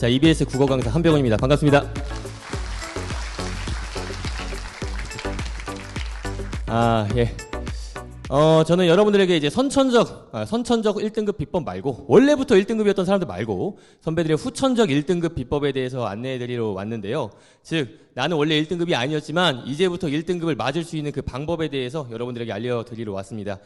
자, EBS 국어 강사 한병원입니다. 반갑습니다. 예. 저는 여러분들에게 이제 선천적 1등급 비법 말고, 원래부터 1등급이었던 사람들 말고, 선배들의 후천적 1등급 비법에 대해서 안내해드리러 왔는데요. 즉, 나는 원래 1등급이 아니었지만, 이제부터 1등급을 맞을 수 있는 그 방법에 대해서 여러분들에게 알려드리러 왔습니다.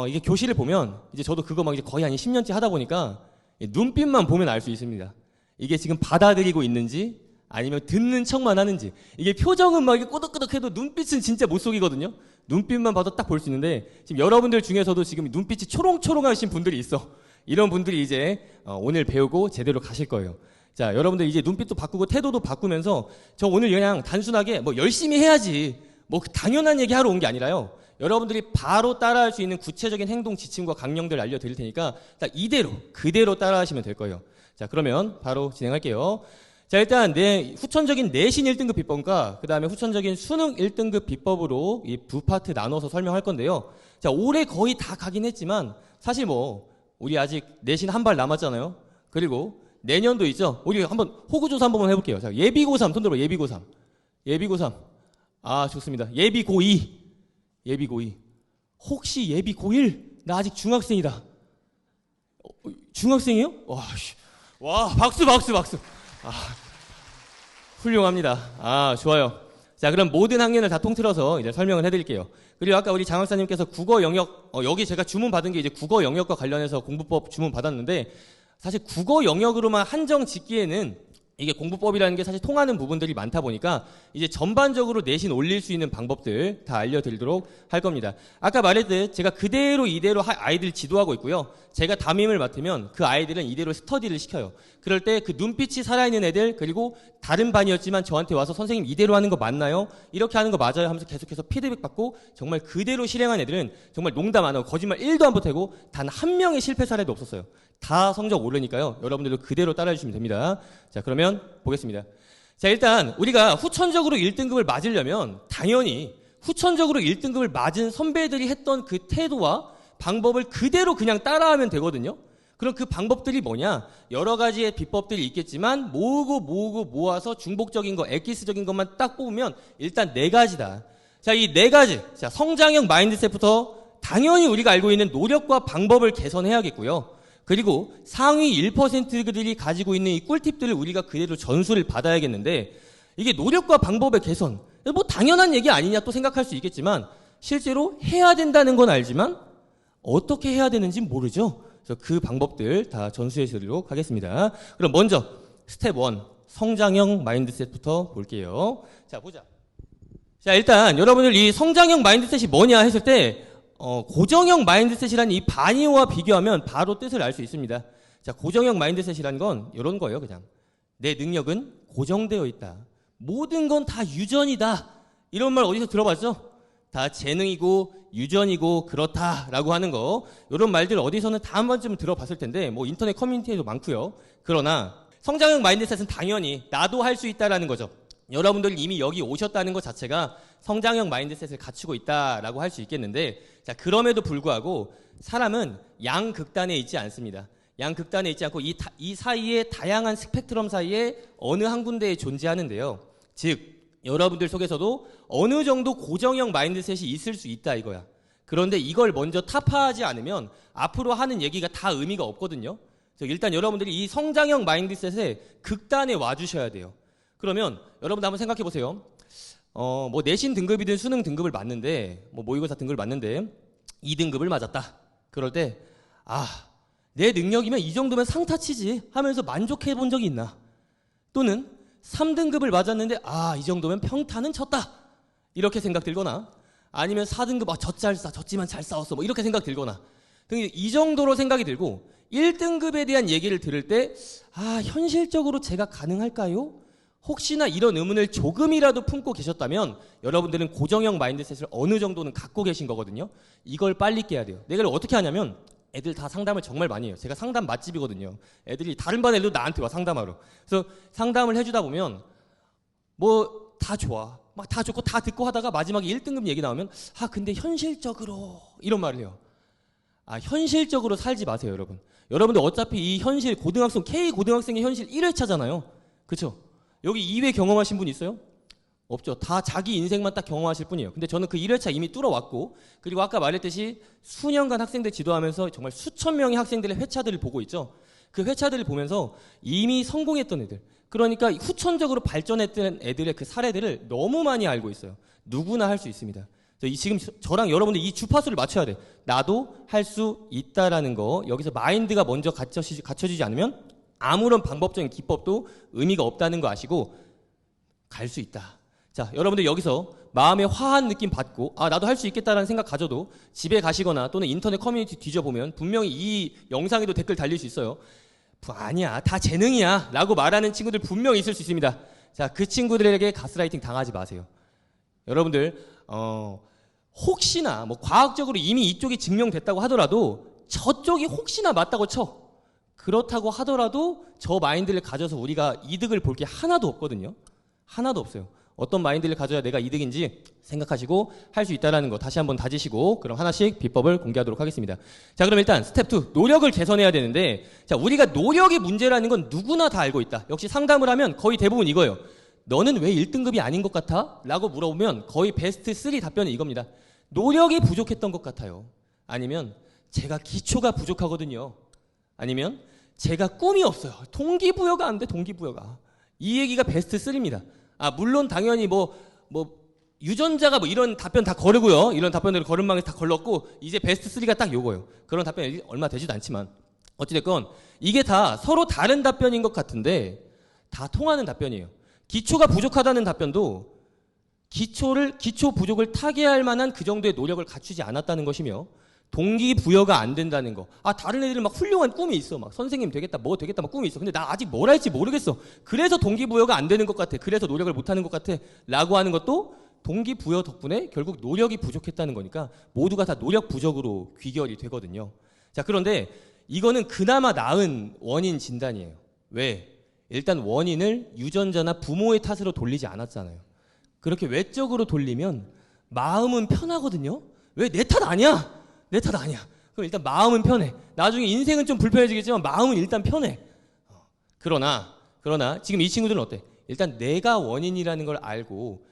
이게 교실을 보면, 이제 저도 그거 막 이제 거의 한 10년째 하다 보니까, 눈빛만 보면 알 수 있습니다. 이게 지금 받아들이고 있는지, 아니면 듣는 척만 하는지. 이게 표정은 막 이렇게 꼬득꼬득해도 눈빛은 진짜 못 속이거든요. 눈빛만 봐도 딱 볼 수 있는데, 지금 여러분들 중에서도 지금 눈빛이 초롱초롱하신 분들이 있어. 이런 분들이 이제 오늘 배우고 제대로 가실 거예요. 자, 여러분들 이제 눈빛도 바꾸고 태도도 바꾸면서, 저 오늘 그냥 단순하게 뭐 열심히 해야지, 뭐 당연한 얘기 하러 온 게 아니라요. 여러분들이 바로 따라할 수 있는 구체적인 행동 지침과 강령들 알려드릴 테니까 딱 그대로 따라하시면 될 거예요. 자, 그러면 바로 진행할게요. 자, 일단 후천적인 내신 1등급 비법과 그 다음에 후천적인 수능 1등급 비법으로 이 두 파트 나눠서 설명할 건데요. 자, 올해 거의 다 가긴 했지만 사실 뭐 우리 아직 내신 한 발 남았잖아요. 그리고 내년도 있죠. 우리 한번 호구조사 한번 해볼게요. 자, 예비고3 손 들어. 예비고3. 좋습니다. 예비고2. 혹시 예비고1? 나 아직 중학생이다. 중학생이에요? 와, 박수. 훌륭합니다. 좋아요. 자, 그럼 모든 학년을 다 통틀어서 이제 설명을 해드릴게요. 그리고 아까 우리 장 박사님께서 국어 영역, 여기 제가 주문 받은 게 이제 국어 영역과 관련해서 공부법 주문 받았는데, 사실 국어 영역으로만 한정 짓기에는 이게 공부법이라는 게 사실 통하는 부분들이 많다 보니까 이제 전반적으로 내신 올릴 수 있는 방법들 다 알려드리도록 할 겁니다. 아까 말했듯 제가 그대로 이대로 아이들 지도하고 있고요. 제가 담임을 맡으면 그 아이들은 이대로 스터디를 시켜요. 그럴 때 그 눈빛이 살아있는 애들, 그리고 다른 반이었지만 저한테 와서 선생님 이대로 하는 거 맞나요? 이렇게 하는 거 맞아요? 하면서 계속해서 피드백 받고 정말 그대로 실행한 애들은 정말 농담 안 하고 거짓말 1도 안 보태고 단 한 명의 실패 사례도 없었어요. 다 성적 오르니까요. 여러분들도 그대로 따라해 주시면 됩니다. 자, 그러면 보겠습니다. 자, 일단 우리가 후천적으로 1등급을 맞으려면 당연히 후천적으로 1등급을 맞은 선배들이 했던 그 태도와 방법을 그대로 그냥 따라하면 되거든요. 그럼 그 방법들이 뭐냐? 여러 가지의 비법들이 있겠지만 모아서 중복적인 거, 엑기스적인 것만 딱 뽑으면 일단 4가지다. 자, 이 4가지. 자, 성장형 마인드셋부터 당연히 우리가 알고 있는 노력과 방법을 개선해야겠고요. 그리고 상위 1%들이 가지고 있는 이 꿀팁들을 우리가 그대로 전수를 받아야겠는데, 이게 노력과 방법의 개선, 뭐 당연한 얘기 아니냐 또 생각할 수 있겠지만 실제로 해야 된다는 건 알지만 어떻게 해야 되는지 모르죠. 그래서 그 방법들 다 전수해 드리도록 하겠습니다. 그럼 먼저 스텝 1 성장형 마인드셋부터 볼게요. 자, 보자. 자, 일단 여러분들 이 성장형 마인드셋이 뭐냐 했을 때 고정형 마인드셋이라는 이 반이어와 비교하면 바로 뜻을 알 수 있습니다. 자, 고정형 마인드셋이라는 건 이런 거예요. 그냥 내 능력은 고정되어 있다. 모든 건 다 유전이다. 이런 말 어디서 들어봤죠? 다 재능이고 유전이고 그렇다라고 하는 거, 이런 말들 어디서는 다 한 번쯤 들어봤을 텐데 뭐 인터넷 커뮤니티에도 많고요. 그러나 성장형 마인드셋은 당연히 나도 할 수 있다라는 거죠. 여러분들이 이미 여기 오셨다는 것 자체가 성장형 마인드셋을 갖추고 있다라고 할 수 있겠는데, 자, 그럼에도 불구하고 사람은 양극단에 있지 않습니다. 양극단에 있지 않고 이 사이에 다양한 스펙트럼 사이에 어느 한 군데에 존재하는데요. 즉 여러분들 속에서도 어느 정도 고정형 마인드셋이 있을 수 있다 이거야. 그런데 이걸 먼저 타파하지 않으면 앞으로 하는 얘기가 다 의미가 없거든요. 그래서 일단 여러분들이 이 성장형 마인드셋에 극단에 와주셔야 돼요. 그러면 여러분 한번 생각해 보세요. 뭐 내신 등급이든 수능 등급을 맞는데, 뭐 모의고사 등급을 맞는데 2등급을 맞았다. 그럴 때 내 능력이면 이 정도면 상타치지 하면서 만족해 본 적이 있나? 또는 3등급을 맞았는데 이 정도면 평타는 쳤다. 이렇게 생각 들거나, 아니면 4등급 졌지만 잘 싸웠어. 뭐 이렇게 생각 들거나. 이 정도로 생각이 들고 1등급에 대한 얘기를 들을 때 현실적으로 제가 가능할까요? 혹시나 이런 의문을 조금이라도 품고 계셨다면 여러분들은 고정형 마인드셋을 어느 정도는 갖고 계신 거거든요. 이걸 빨리 깨야 돼요. 내가 이걸 어떻게 하냐면 애들 다 상담을 정말 많이 해요. 제가 상담 맛집이거든요. 애들이 다른 반 애들도 나한테 와 상담하러. 그래서 상담을 해주다 보면 뭐 다 좋아. 막 다 좋고 다 듣고 하다가 마지막에 1등급 얘기 나오면 근데 현실적으로 이런 말을 해요. 현실적으로 살지 마세요, 여러분. 여러분들 어차피 이 현실 고등학생 K 고등학생의 현실 1회차잖아요. 그렇죠? 여기 2회 경험하신 분 있어요? 없죠. 다 자기 인생만 딱 경험하실 뿐이에요. 근데 저는 그 1회차 이미 뚫어왔고, 그리고 아까 말했듯이 수년간 학생들 지도하면서 정말 수천 명의 학생들의 회차들을 보고 있죠. 그 회차들을 보면서 이미 성공했던 애들, 그러니까 후천적으로 발전했던 애들의 그 사례들을 너무 많이 알고 있어요. 누구나 할 수 있습니다. 지금 저랑 여러분들 이 주파수를 맞춰야 돼. 나도 할 수 있다라는 거, 여기서 마인드가 먼저 갖춰지지 않으면 아무런 방법적인 기법도 의미가 없다는 거 아시고 갈 수 있다. 자, 여러분들 여기서 마음의 화한 느낌 받고 나도 할 수 있겠다라는 생각 가져도 집에 가시거나 또는 인터넷 커뮤니티 뒤져보면 분명히 이 영상에도 댓글 달릴 수 있어요. 아니야, 다 재능이야 라고 말하는 친구들 분명히 있을 수 있습니다. 자, 그 친구들에게 가스라이팅 당하지 마세요. 여러분들 혹시나 뭐 과학적으로 이미 이쪽이 증명됐다고 하더라도 저쪽이 혹시나 맞다고 쳐. 그렇다고 하더라도 저 마인드를 가져서 우리가 이득을 볼 게 하나도 없거든요. 하나도 없어요. 어떤 마인드를 가져야 내가 이득인지 생각하시고 할 수 있다는 거 다시 한번 다지시고, 그럼 하나씩 비법을 공개하도록 하겠습니다. 자, 그럼 일단 스텝 2, 노력을 개선해야 되는데, 자, 우리가 노력이 문제라는 건 누구나 다 알고 있다. 역시 상담을 하면 거의 대부분 이거예요. 너는 왜 1등급이 아닌 것 같아? 라고 물어보면 거의 베스트 3 답변이 이겁니다. 노력이 부족했던 것 같아요. 아니면 제가 기초가 부족하거든요. 아니면 제가 꿈이 없어요. 동기부여가 안 돼, 동기부여가. 이 얘기가 베스트 3입니다. 물론 당연히 유전자가 이런 답변 다 거르고요. 이런 답변들을 거름망에 다 걸렀고, 이제 베스트 3가 딱 요거예요. 그런 답변이 얼마 되지도 않지만. 어찌됐건, 이게 다 서로 다른 답변인 것 같은데, 다 통하는 답변이에요. 기초가 부족하다는 답변도, 기초 부족을 타개할 만한 그 정도의 노력을 갖추지 않았다는 것이며, 동기부여가 안 된다는 거. 다른 애들은 막 훌륭한 꿈이 있어. 막 선생님 되겠다, 뭐 되겠다, 막 꿈이 있어. 근데 나 아직 뭘 할지 모르겠어. 그래서 동기부여가 안 되는 것 같아. 그래서 노력을 못 하는 것 같아. 라고 하는 것도 동기부여 덕분에 결국 노력이 부족했다는 거니까 모두가 다 노력 부족으로 귀결이 되거든요. 자, 그런데 이거는 그나마 나은 원인 진단이에요. 왜? 일단 원인을 유전자나 부모의 탓으로 돌리지 않았잖아요. 그렇게 외적으로 돌리면 마음은 편하거든요. 왜? 내 탓 아니야. 내 탓 아니야. 그럼 일단 마음은 편해. 나중에 인생은 좀 불편해지겠지만 마음은 일단 편해. 그러나 지금 이 친구들은 어때? 일단 내가 원인이라는 걸 알고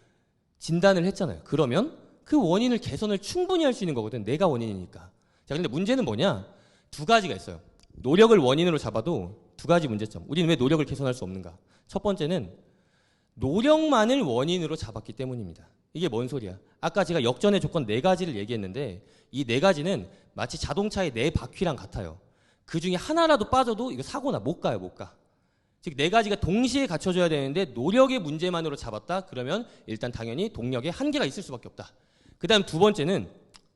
진단을 했잖아요. 그러면 그 원인을 개선을 충분히 할 수 있는 거거든. 내가 원인이니까. 자, 근데 문제는 뭐냐? 두 가지가 있어요. 노력을 원인으로 잡아도 두 가지 문제점. 우리는 왜 노력을 개선할 수 없는가? 첫 번째는 노력만을 원인으로 잡았기 때문입니다. 이게 뭔 소리야? 아까 제가 역전의 조건 4가지를 얘기했는데, 이 4가지는 마치 자동차의 4바퀴랑 같아요. 그 중에 하나라도 빠져도 이거 사고나 못 가요, 못 가. 즉 4가지가 동시에 갖춰져야 되는데 노력의 문제만으로 잡았다? 그러면 일단 당연히 동력에 한계가 있을 수밖에 없다. 그 다음 두 번째는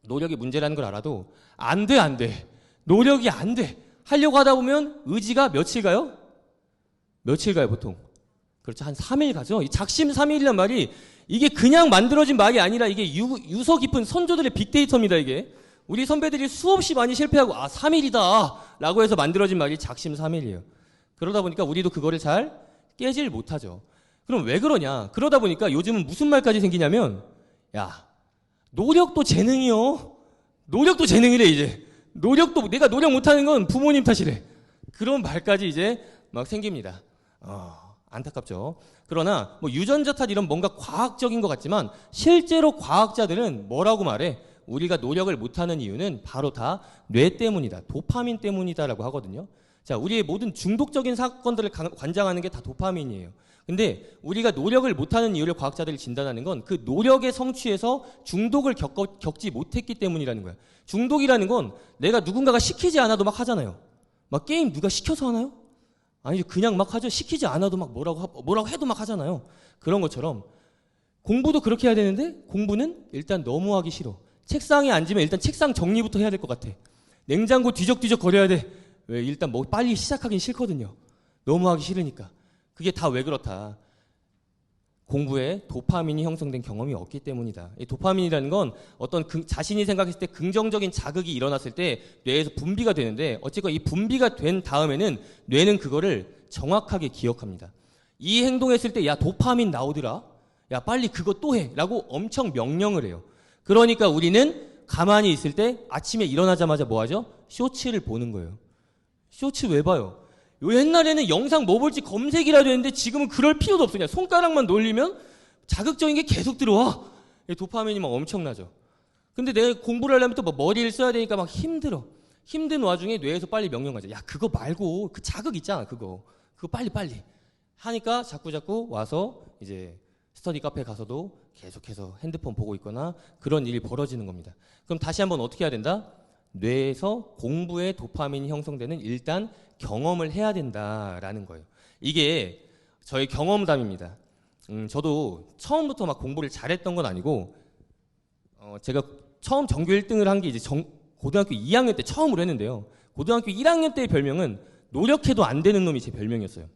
노력이 문제라는 걸 알아도 안 돼. 노력이 안 돼. 하려고 하다 보면 의지가 며칠 가요? 며칠 가요, 보통? 그렇죠. 한 3일 가죠. 이 작심 3일이란 말이 이게 그냥 만들어진 말이 아니라 이게 유서 깊은 선조들의 빅데이터입니다, 이게. 우리 선배들이 수없이 많이 실패하고 3일이다 라고 해서 만들어진 말이 작심 3일이에요. 그러다 보니까 우리도 그거를 잘 깨질 못하죠. 그럼 왜 그러냐? 그러다 보니까 요즘은 무슨 말까지 생기냐면, 야, 노력도 재능이요. 노력도 재능이래, 이제. 내가 노력 못하는 건 부모님 탓이래. 그런 말까지 이제 막 생깁니다. 안타깝죠. 그러나 유전자 탓 이런 뭔가 과학적인 것 같지만 실제로 과학자들은 뭐라고 말해? 우리가 노력을 못하는 이유는 바로 다 뇌 때문이다. 도파민 때문이다라고 하거든요. 자, 우리의 모든 중독적인 사건들을 관장하는 게 다 도파민이에요. 근데 우리가 노력을 못하는 이유를 과학자들이 진단하는 건 그 노력의 성취에서 중독을 겪지 못했기 때문이라는 거야. 중독이라는 건 내가 누군가가 시키지 않아도 막 하잖아요. 막 게임 누가 시켜서 하나요? 아니죠. 그냥 막 하죠. 시키지 않아도 막 뭐라고 해도 막 하잖아요. 그런 것처럼 공부도 그렇게 해야 되는데 공부는 일단 너무 하기 싫어. 책상에 앉으면 일단 책상 정리부터 해야 될 것 같아. 냉장고 뒤적뒤적 거려야 돼. 왜? 일단 빨리 시작하긴 싫거든요. 너무 하기 싫으니까. 그게 다 왜 그렇다. 공부에 도파민이 형성된 경험이 없기 때문이다. 이 도파민이라는 건 어떤 자신이 생각했을 때 긍정적인 자극이 일어났을 때 뇌에서 분비가 되는데, 어쨌건 이 분비가 된 다음에는 뇌는 그거를 정확하게 기억합니다. 이 행동했을 때 야, 도파민 나오더라. 야, 빨리 그거 또 해. 라고 엄청 명령을 해요. 그러니까 우리는 가만히 있을 때 아침에 일어나자마자 뭐 하죠? 쇼츠를 보는 거예요. 쇼츠 왜 봐요? 요 옛날에는 영상 뭐 볼지 검색이라도 했는데 지금은 그럴 필요도 없어. 그냥 손가락만 놀리면 자극적인 게 계속 들어와. 도파민이 막 엄청나죠. 근데 내가 공부를 하려면 또 뭐 머리를 써야 되니까 막 힘들어. 힘든 와중에 뇌에서 빨리 명령 가죠. 야, 그거 말고 그 자극 있잖아. 그거 빨리 하니까 자꾸 와서 이제 스터디 카페 가서도 계속해서 핸드폰 보고 있거나 그런 일이 벌어지는 겁니다. 그럼 다시 한번 어떻게 해야 된다? 뇌에서 공부에 도파민이 형성되는 일단 경험을 해야 된다라는 거예요. 이게 저의 경험담입니다. 저도 처음부터 막 공부를 잘했던 건 아니고 제가 처음 전교 1등을 한 게 이제 고등학교 2학년 때 처음으로 했는데요. 고등학교 1학년 때의 별명은 노력해도 안 되는 놈이 제 별명이었어요.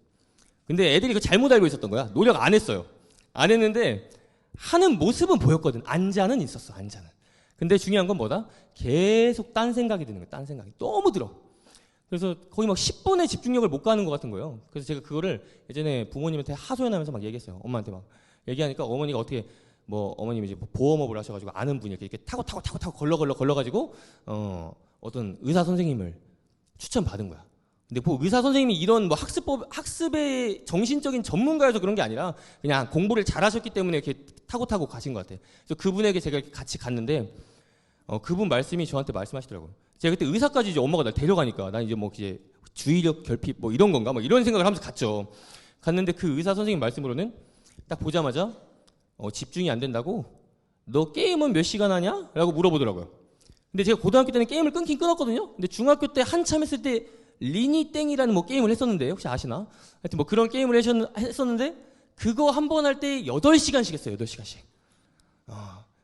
근데 애들이 그거 잘못 알고 있었던 거야. 노력 안 했어요. 안 했는데 하는 모습은 보였거든. 안자는 있었어. 안자는. 근데 중요한 건 뭐다? 계속 딴 생각이 드는 거야. 딴 생각이 너무 들어. 그래서 거의 막 10분의 집중력을 못 가는 것 같은 거예요. 그래서 제가 그거를 예전에 부모님한테 하소연하면서 막 얘기했어요. 엄마한테 막 얘기하니까 어머니가 어떻게 뭐 어머님이 이제 보험업을 하셔가지고 아는 분이 이렇게 타고 걸러가지고 어떤 의사 선생님을 추천받은 거야. 근데 뭐 의사 선생님이 이런 뭐 학습의 정신적인 전문가여서 그런 게 아니라 그냥 공부를 잘하셨기 때문에 이렇게 타고 가신 것 같아요. 그래서 그분에게 제가 이렇게 같이 갔는데 그분 말씀이 저한테 말씀하시더라고요. 제가 그때 의사까지 이제 엄마가 날 데려가니까 난 이제 뭐 이제 주의력 결핍 뭐 이런 건가 뭐 이런 생각을 하면서 갔죠. 갔는데 그 의사 선생님 말씀으로는 딱 보자마자 집중이 안 된다고? 너 게임은 몇 시간 하냐? 라고 물어보더라고요. 근데 제가 고등학교 때는 게임을 끊긴 끊었거든요. 근데 중학교 때 한참 했을 때 리니땡이라는 뭐 게임을 했었는데 혹시 아시나? 하여튼 뭐 그런 게임을 했었는데 그거 한 번 할 때 8시간씩 했어요. 8시간씩.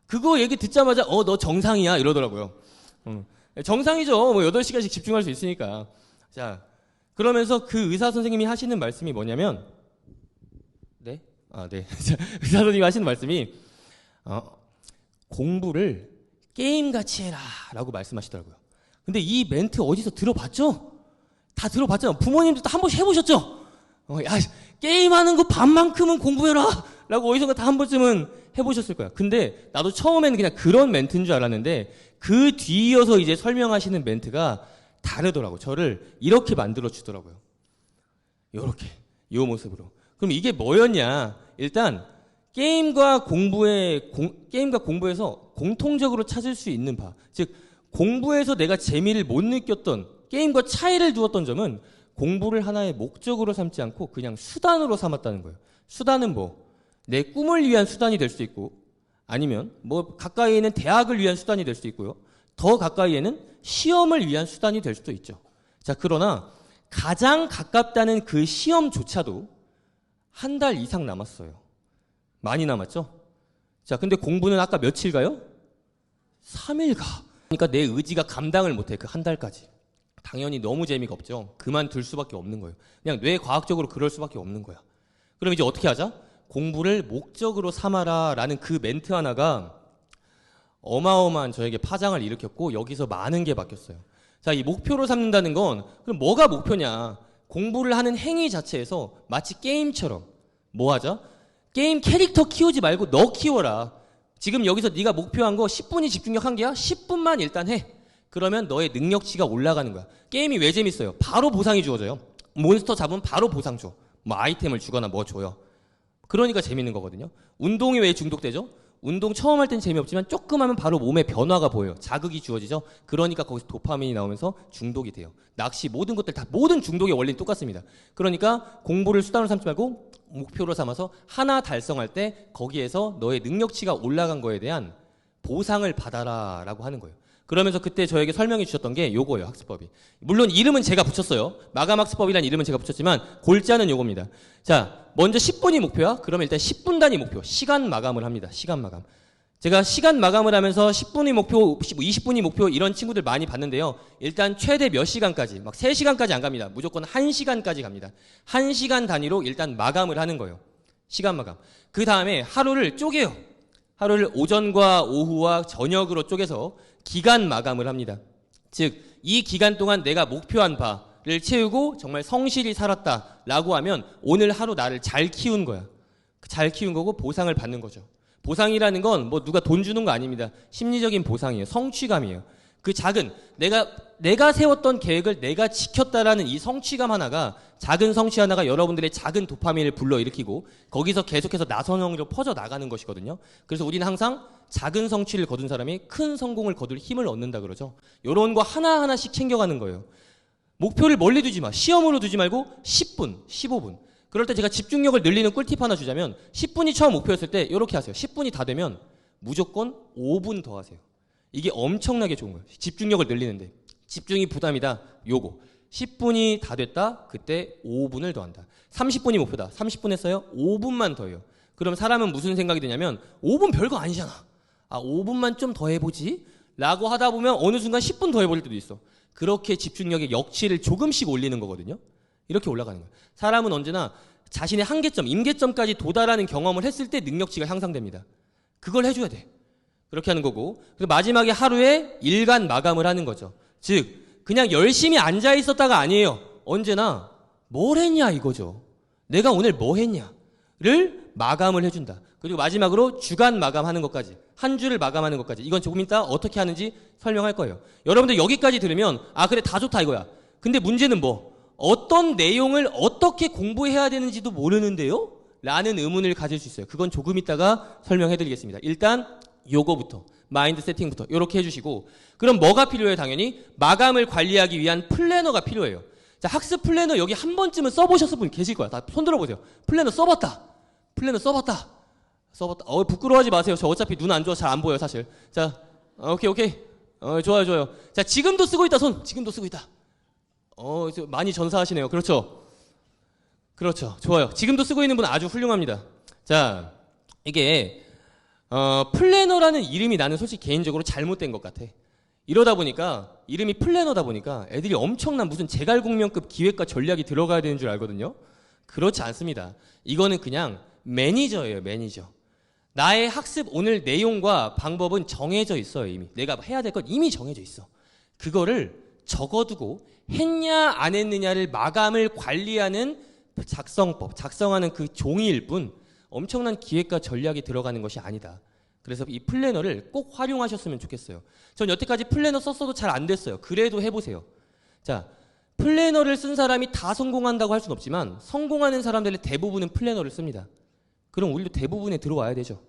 그거 얘기 듣자마자 너 정상이야 이러더라고요. 정상이죠. 뭐 8시간씩 집중할 수 있으니까. 자, 그러면서 그 의사 선생님이 하시는 말씀이 뭐냐면 네? 네. 의사 선생님이 하시는 말씀이 공부를 게임같이 해라 라고 말씀하시더라고요. 근데 이 멘트 어디서 들어봤죠? 다 들어봤잖아요. 부모님도 다 한 번씩 해보셨죠? 야, 게임하는 거 반만큼은 공부해라 라고 어디선가 다 한 번쯤은 해보셨을 거야. 근데 나도 처음에는 그냥 그런 멘트인 줄 알았는데 그 뒤이어서 이제 설명하시는 멘트가 다르더라고요. 저를 이렇게 만들어 주더라고요. 요렇게 이 모습으로. 그럼 이게 뭐였냐? 일단 게임과 공부에서 공통적으로 찾을 수 있는 바, 즉 공부에서 내가 재미를 못 느꼈던 게임과 차이를 두었던 점은 공부를 하나의 목적으로 삼지 않고 그냥 수단으로 삼았다는 거예요. 수단은 뭐? 내 꿈을 위한 수단이 될 수 있고 아니면 뭐 가까이에는 대학을 위한 수단이 될 수도 있고요. 더 가까이에는 시험을 위한 수단이 될 수도 있죠. 자, 그러나 가장 가깝다는 그 시험조차도 한 달 이상 남았어요. 많이 남았죠? 자, 근데 공부는 아까 며칠 가요? 3일 가. 그러니까 내 의지가 감당을 못해, 그 한 달까지. 당연히 너무 재미가 없죠. 그만둘 수밖에 없는 거예요. 그냥 뇌과학적으로 그럴 수밖에 없는 거야. 그럼 이제 어떻게 하자? 공부를 목적으로 삼아라 라는 그 멘트 하나가 어마어마한 저에게 파장을 일으켰고 여기서 많은 게 바뀌었어요. 자, 이 목표로 삼는다는 건 그럼 뭐가 목표냐? 공부를 하는 행위 자체에서 마치 게임처럼 뭐 하자? 게임 캐릭터 키우지 말고 너 키워라. 지금 여기서 네가 목표한 거 10분이 집중력 한계야? 10분만 일단 해. 그러면 너의 능력치가 올라가는 거야. 게임이 왜 재밌어요? 바로 보상이 주어져요. 몬스터 잡으면 바로 보상 줘. 뭐 아이템을 주거나 뭐 줘요. 그러니까 재밌는 거거든요. 운동이 왜 중독되죠? 운동 처음 할 땐 재미없지만 조금 하면 바로 몸에 변화가 보여요. 자극이 주어지죠. 그러니까 거기서 도파민이 나오면서 중독이 돼요. 낚시 모든 것들 다 모든 중독의 원리는 똑같습니다. 그러니까 공부를 수단으로 삼지 말고 목표로 삼아서 하나 달성할 때 거기에서 너의 능력치가 올라간 거에 대한 보상을 받아라 라고 하는 거예요. 그러면서 그때 저에게 설명해 주셨던 게 요거예요. 학습법이. 물론 이름은 제가 붙였어요. 마감학습법이라는 이름은 제가 붙였지만 골자는 요겁니다. 자, 먼저 10분이 목표야? 그러면 일단 10분 단위 목표, 시간 마감을 합니다. 시간 마감. 제가 시간 마감을 하면서 10분이 목표, 20분이 목표 이런 친구들 많이 봤는데요. 일단 최대 몇 시간까지, 막 3시간까지 안 갑니다. 무조건 1시간까지 갑니다. 1시간 단위로 일단 마감을 하는 거예요. 시간 마감. 그 다음에 하루를 쪼개요. 하루를 오전과 오후와 저녁으로 쪼개서 기간 마감을 합니다. 즉, 이 기간 동안 내가 목표한 바를 채우고 정말 성실히 살았다라고 하면 오늘 하루 나를 잘 키운 거야. 잘 키운 거고 보상을 받는 거죠. 보상이라는 건 뭐 누가 돈 주는 거 아닙니다. 심리적인 보상이에요. 성취감이에요. 그 작은 내가 세웠던 계획을 내가 지켰다라는 이 성취감 하나가 작은 성취 하나가 여러분들의 작은 도파민을 불러일으키고 거기서 계속해서 나선형으로 퍼져 나가는 것이거든요. 그래서 우리는 항상 작은 성취를 거둔 사람이 큰 성공을 거둘 힘을 얻는다 그러죠. 요런 거 하나하나씩 챙겨가는 거예요. 목표를 멀리 두지 마. 시험으로 두지 말고 10분, 15분. 그럴 때 제가 집중력을 늘리는 꿀팁 하나 주자면 10분이 처음 목표였을 때 이렇게 하세요. 10분이 다 되면 무조건 5분 더 하세요. 이게 엄청나게 좋은 거예요. 집중력을 늘리는데. 집중이 부담이다. 요거. 10분이 다 됐다. 그때 5분을 더 한다. 30분이 목표다. 30분 했어요. 5분만 더 해요. 그럼 사람은 무슨 생각이 드냐면 5분 별거 아니잖아. 5분만 좀 더 해보지? 라고 하다 보면 어느 순간 10분 더 해버릴 때도 있어. 그렇게 집중력의 역치를 조금씩 올리는 거거든요. 이렇게 올라가는 거예요. 사람은 언제나 자신의 한계점, 임계점까지 도달하는 경험을 했을 때 능력치가 향상됩니다. 그걸 해줘야 돼. 그렇게 하는 거고. 그리고 마지막에 하루에 일간 마감을 하는 거죠. 즉 그냥 열심히 앉아 있었다가 아니에요. 언제나 뭘 했냐 이거죠. 내가 오늘 뭐 했냐를 마감을 해준다. 그리고 마지막으로 주간 마감하는 것까지, 한 주를 마감하는 것까지. 이건 조금 이따 어떻게 하는지 설명할 거예요. 여러분들 여기까지 들으면 그래 다 좋다 이거야. 근데 문제는 뭐 어떤 내용을 어떻게 공부해야 되는지도 모르는데요? 라는 의문을 가질 수 있어요. 그건 조금 이따가 설명해 드리겠습니다. 일단 요거부터, 마인드 세팅부터 이렇게 해주시고, 그럼 뭐가 필요해요? 당연히 마감을 관리하기 위한 플래너가 필요해요. 자, 학습 플래너 여기 한 번쯤은 써보셨을 분 계실 거야. 다 손 들어보세요. 플래너 써봤다. 부끄러워하지 마세요. 저 어차피 눈 안 좋아서 잘 안 보여요, 사실. 자, 오케이. 좋아요. 자, 지금도 쓰고 있다, 손. 지금도 쓰고 있다. 많이 전사하시네요. 그렇죠. 좋아요. 지금도 쓰고 있는 분 아주 훌륭합니다. 자, 이게, 플래너라는 이름이 나는 솔직히 개인적으로 잘못된 것 같아. 이러다 보니까, 이름이 플래너다 보니까 애들이 엄청난 무슨 제갈공명급 기획과 전략이 들어가야 되는 줄 알거든요. 그렇지 않습니다. 이거는 그냥 매니저예요, 매니저. 나의 학습 오늘 내용과 방법은 정해져 있어요, 이미. 내가 해야 될 건 이미 정해져 있어. 그거를 적어두고 했냐 안 했느냐를 마감을 관리하는 작성법, 작성하는 그 종이일 뿐 엄청난 기획과 전략이 들어가는 것이 아니다. 그래서 이 플래너를 꼭 활용하셨으면 좋겠어요. 전 여태까지 플래너 썼어도 잘 안 됐어요. 그래도 해보세요. 자, 플래너를 쓴 사람이 다 성공한다고 할 수는 없지만 성공하는 사람들의 대부분은 플래너를 씁니다. 그럼 우리도 대부분에 들어와야 되죠.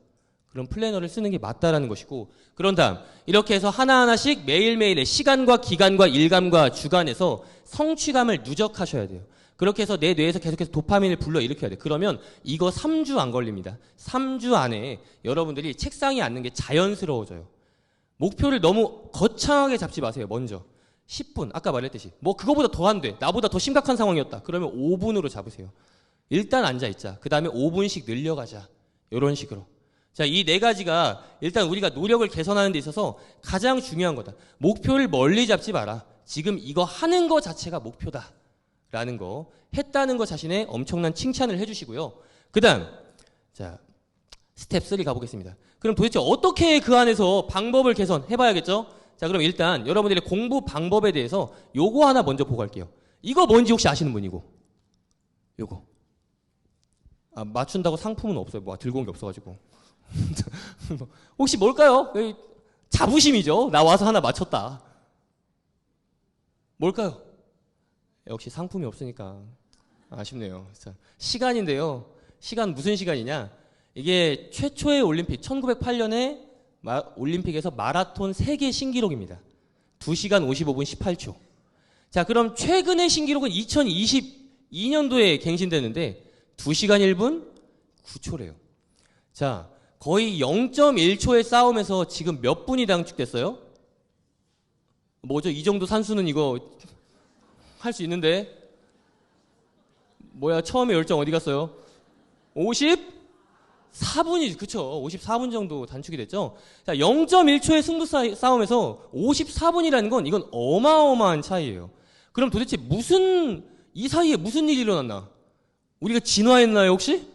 그럼 플래너를 쓰는 게 맞다라는 것이고, 그런 다음 이렇게 해서 하나하나씩 매일매일의 시간과 기간과 일감과 주간에서 성취감을 누적하셔야 돼요. 그렇게 해서 내 뇌에서 계속해서 도파민을 불러일으켜야 돼요. 그러면 이거 3주 안 걸립니다. 3주 안에 여러분들이 책상에 앉는 게 자연스러워져요. 목표를 너무 거창하게 잡지 마세요. 먼저 10분, 아까 말했듯이 뭐 그거보다 더 안 돼, 나보다 더 심각한 상황이었다, 그러면 5분으로 잡으세요. 일단 앉아있자. 그 다음에 5분씩 늘려가자. 이런 식으로. 자, 이 네 가지가 일단 우리가 노력을 개선하는 데 있어서 가장 중요한 거다. 목표를 멀리 잡지 마라. 지금 이거 하는 거 자체가 목표다 라는 거, 했다는 거 자신의 엄청난 칭찬을 해주시고요. 그 다음, 자, 스텝 3 가보겠습니다. 그럼 도대체 어떻게 그 안에서 방법을 개선해봐야겠죠? 자, 그럼 일단 여러분들의 공부 방법에 대해서 요거 하나 먼저 보고 갈게요. 이거 뭔지 혹시 아시는 분이고? 요거. 맞춘다고 상품은 없어요. 뭐 들고 온 게 없어가지고. 혹시 뭘까요? 자부심이죠. 나 와서 하나 맞췄다. 뭘까요? 역시 상품이 없으니까 아쉽네요. 자, 시간인데요. 시간 무슨 시간이냐? 이게 최초의 올림픽 1908년에 올림픽에서 마라톤 세계 신기록입니다. 2시간 55분 18초. 자, 그럼 최근의 신기록은 2022년도에 갱신됐는데 2시간 1분 9초래요. 자, 거의 0.1초의 싸움에서 지금 몇 분이 단축됐어요? 뭐죠? 이 정도 산수는 이거 할 수 있는데. 뭐야, 처음에 열정 어디 갔어요? 54분이, 그쵸? 54분 정도 단축이 됐죠? 자, 0.1초의 승부 싸움에서 54분이라는 건 이건 어마어마한 차이예요. 그럼 도대체 이 사이에 무슨 일이 일어났나? 우리가 진화했나요, 혹시?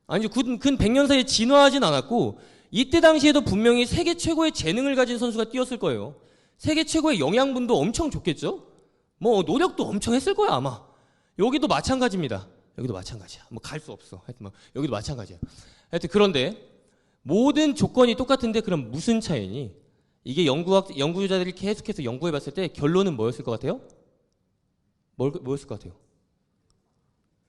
아니죠. 근 100년 사이에 진화하진 않았고, 이때 당시에도 분명히 세계 최고의 재능을 가진 선수가 뛰었을 거예요. 세계 최고의 영양분도 엄청 좋겠죠? 뭐, 노력도 엄청 했을 거야, 아마. 여기도 마찬가지입니다. 여기도 마찬가지야. 뭐, 갈 수 없어. 하여튼 뭐, 여기도 마찬가지야. 하여튼, 그런데, 모든 조건이 똑같은데, 그럼 무슨 차이니? 이게 연구자들이 계속해서 연구해봤을 때 결론은 뭐였을 것 같아요? 뭐였을 것 같아요?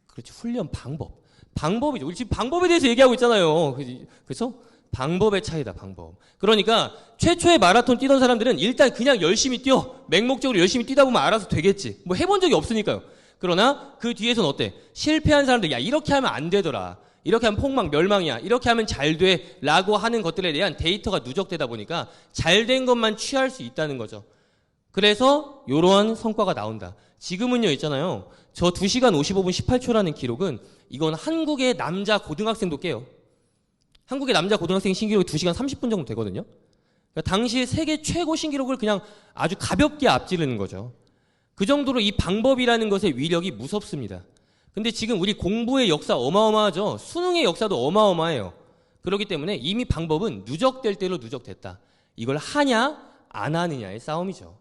그렇죠. 훈련 방법. 방법이죠. 우리 지금 방법에 대해서 얘기하고 있잖아요. 그래서 방법의 차이다, 방법. 그러니까 최초의 마라톤 뛰던 사람들은 일단 그냥 열심히 뛰어. 맹목적으로 열심히 뛰다 보면 알아서 되겠지. 뭐 해본 적이 없으니까요. 그러나 그 뒤에서는 어때? 실패한 사람들, 야, 이렇게 하면 안 되더라. 이렇게 하면 폭망, 멸망이야. 이렇게 하면 잘 돼. 라고 하는 것들에 대한 데이터가 누적되다 보니까 잘 된 것만 취할 수 있다는 거죠. 그래서 이러한 성과가 나온다. 지금은요, 있잖아요. 저 2시간 55분 18초라는 기록은 이건 한국의 남자 고등학생도 깨요. 한국의 남자 고등학생 신기록이 2시간 30분 정도 되거든요. 그러니까 당시 세계 최고 신기록을 그냥 아주 가볍게 앞지르는 거죠. 그 정도로 이 방법이라는 것의 위력이 무섭습니다. 근데 지금 우리 공부의 역사 어마어마하죠. 수능의 역사도 어마어마해요. 그렇기 때문에 이미 방법은 누적될 대로 누적됐다. 이걸 하냐 안 하느냐의 싸움이죠.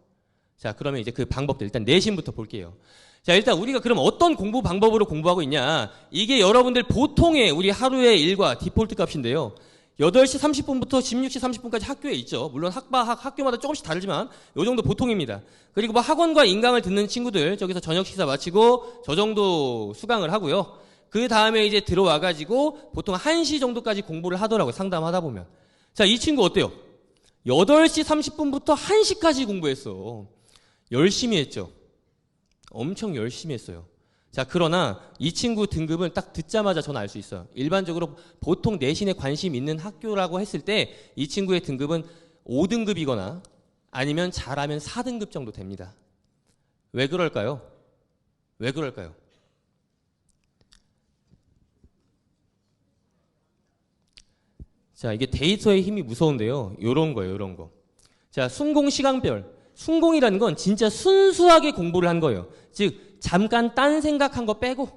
자, 그러면 이제 그 방법들 일단 내신부터 볼게요. 자, 일단 우리가 그럼 어떤 공부 방법으로 공부하고 있냐. 이게 여러분들 보통의 우리 하루의 일과 디폴트 값인데요. 8시 30분부터 16시 30분까지 학교에 있죠. 물론 학교마다 조금씩 다르지만 요 정도 보통입니다. 그리고 뭐 학원과 인강을 듣는 친구들 저기서 저녁 식사 마치고 저 정도 수강을 하고요. 그 다음에 이제 들어와가지고 보통 1시 정도까지 공부를 하더라고요. 상담하다 보면. 자, 이 친구 어때요? 8시 30분부터 1시까지 공부했어. 열심히 했죠. 엄청 열심히 했어요. 자, 그러나 이 친구 등급은 딱 듣자마자 저는 알 수 있어요. 일반적으로 보통 내신에 관심 있는 학교라고 했을 때 이 친구의 등급은 5등급이거나 아니면 잘하면 4등급 정도 됩니다. 왜 그럴까요? 왜 그럴까요? 자, 이게 데이터의 힘이 무서운데요. 요런 거예요, 요런 거. 자, 순공 시간별. 순공이라는 건 진짜 순수하게 공부를 한 거예요. 즉, 잠깐 딴 생각한 거 빼고,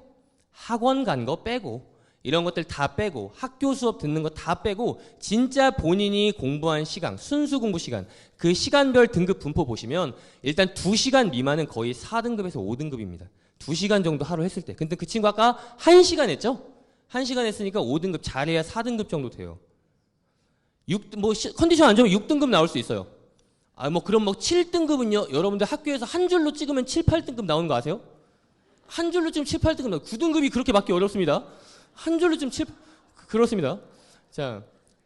학원 간 거 빼고, 이런 것들 다 빼고, 학교 수업 듣는 거 다 빼고, 진짜 본인이 공부한 시간, 순수 공부 시간, 그 시간별 등급 분포 보시면, 일단 2시간 미만은 거의 4등급에서 5등급입니다. 2시간 정도 하루 했을 때. 근데 그 친구 아까 1시간 했죠? 1시간 했으니까 5등급, 잘해야 4등급 정도 돼요. 컨디션 안 좋으면 6등급 나올 수 있어요. 그럼 7등급은요, 여러분들 학교에서 한 줄로 찍으면 7, 8등급 나오는 거 아세요? 한 줄로 찍으면 7, 8등급 나와요. 9등급이 그렇게 받기 어렵습니다. 한 줄로 찍으면 그렇습니다. 자,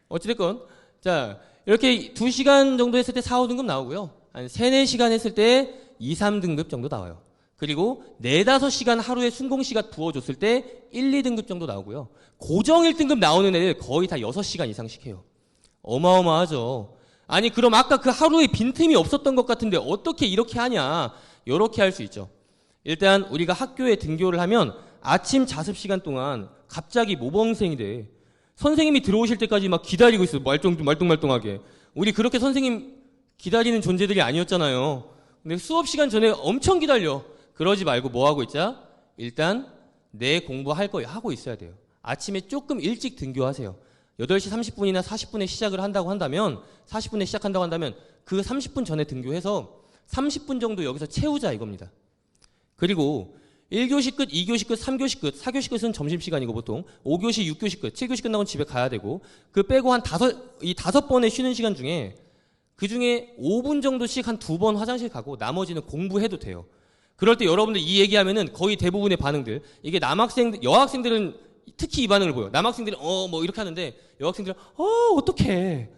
어찌됐건. 자, 이렇게 2시간 정도 했을 때 4, 5등급 나오고요. 한 3, 4시간 했을 때 2, 3등급 정도 나와요. 그리고 4, 5시간 하루에 순공시간 부어줬을 때 1, 2등급 정도 나오고요. 고정 1등급 나오는 애들 거의 다 6시간 이상씩 해요. 어마어마하죠. 아니, 그럼 아까 그 하루에 빈틈이 없었던 것 같은데 어떻게 이렇게 하냐? 이렇게 할 수 있죠. 일단 우리가 학교에 등교를 하면 아침 자습 시간 동안 갑자기 모범생이 돼. 선생님이 들어오실 때까지 막 기다리고 있어. 말똥말똥하게. 우리 그렇게 선생님 기다리는 존재들이 아니었잖아요. 근데 수업 시간 전에 엄청 기다려. 그러지 말고 뭐 하고 있자? 일단 내 공부할 거 하고 있어야 돼요. 아침에 조금 일찍 등교하세요. 8시 30분이나 40분에 시작을 한다고 한다면 40분에 시작한다고 한다면 그 30분 전에 등교해서 30분 정도 여기서 채우자 이겁니다. 그리고 1교시 끝, 2교시 끝, 3교시 끝, 4교시 끝은 점심시간이고 보통 5교시, 6교시 끝, 7교시 끝나고 집에 가야 되고 그 빼고 한 5번의 쉬는 시간 중에 그 중에 5분 정도씩 한 2번 화장실 가고 나머지는 공부해도 돼요. 그럴 때 여러분들 이 얘기하면은 거의 대부분의 반응들 이게 여학생들은 특히 이 반응을 보여. 남학생들은 이렇게 하는데 여학생들은 어떡해.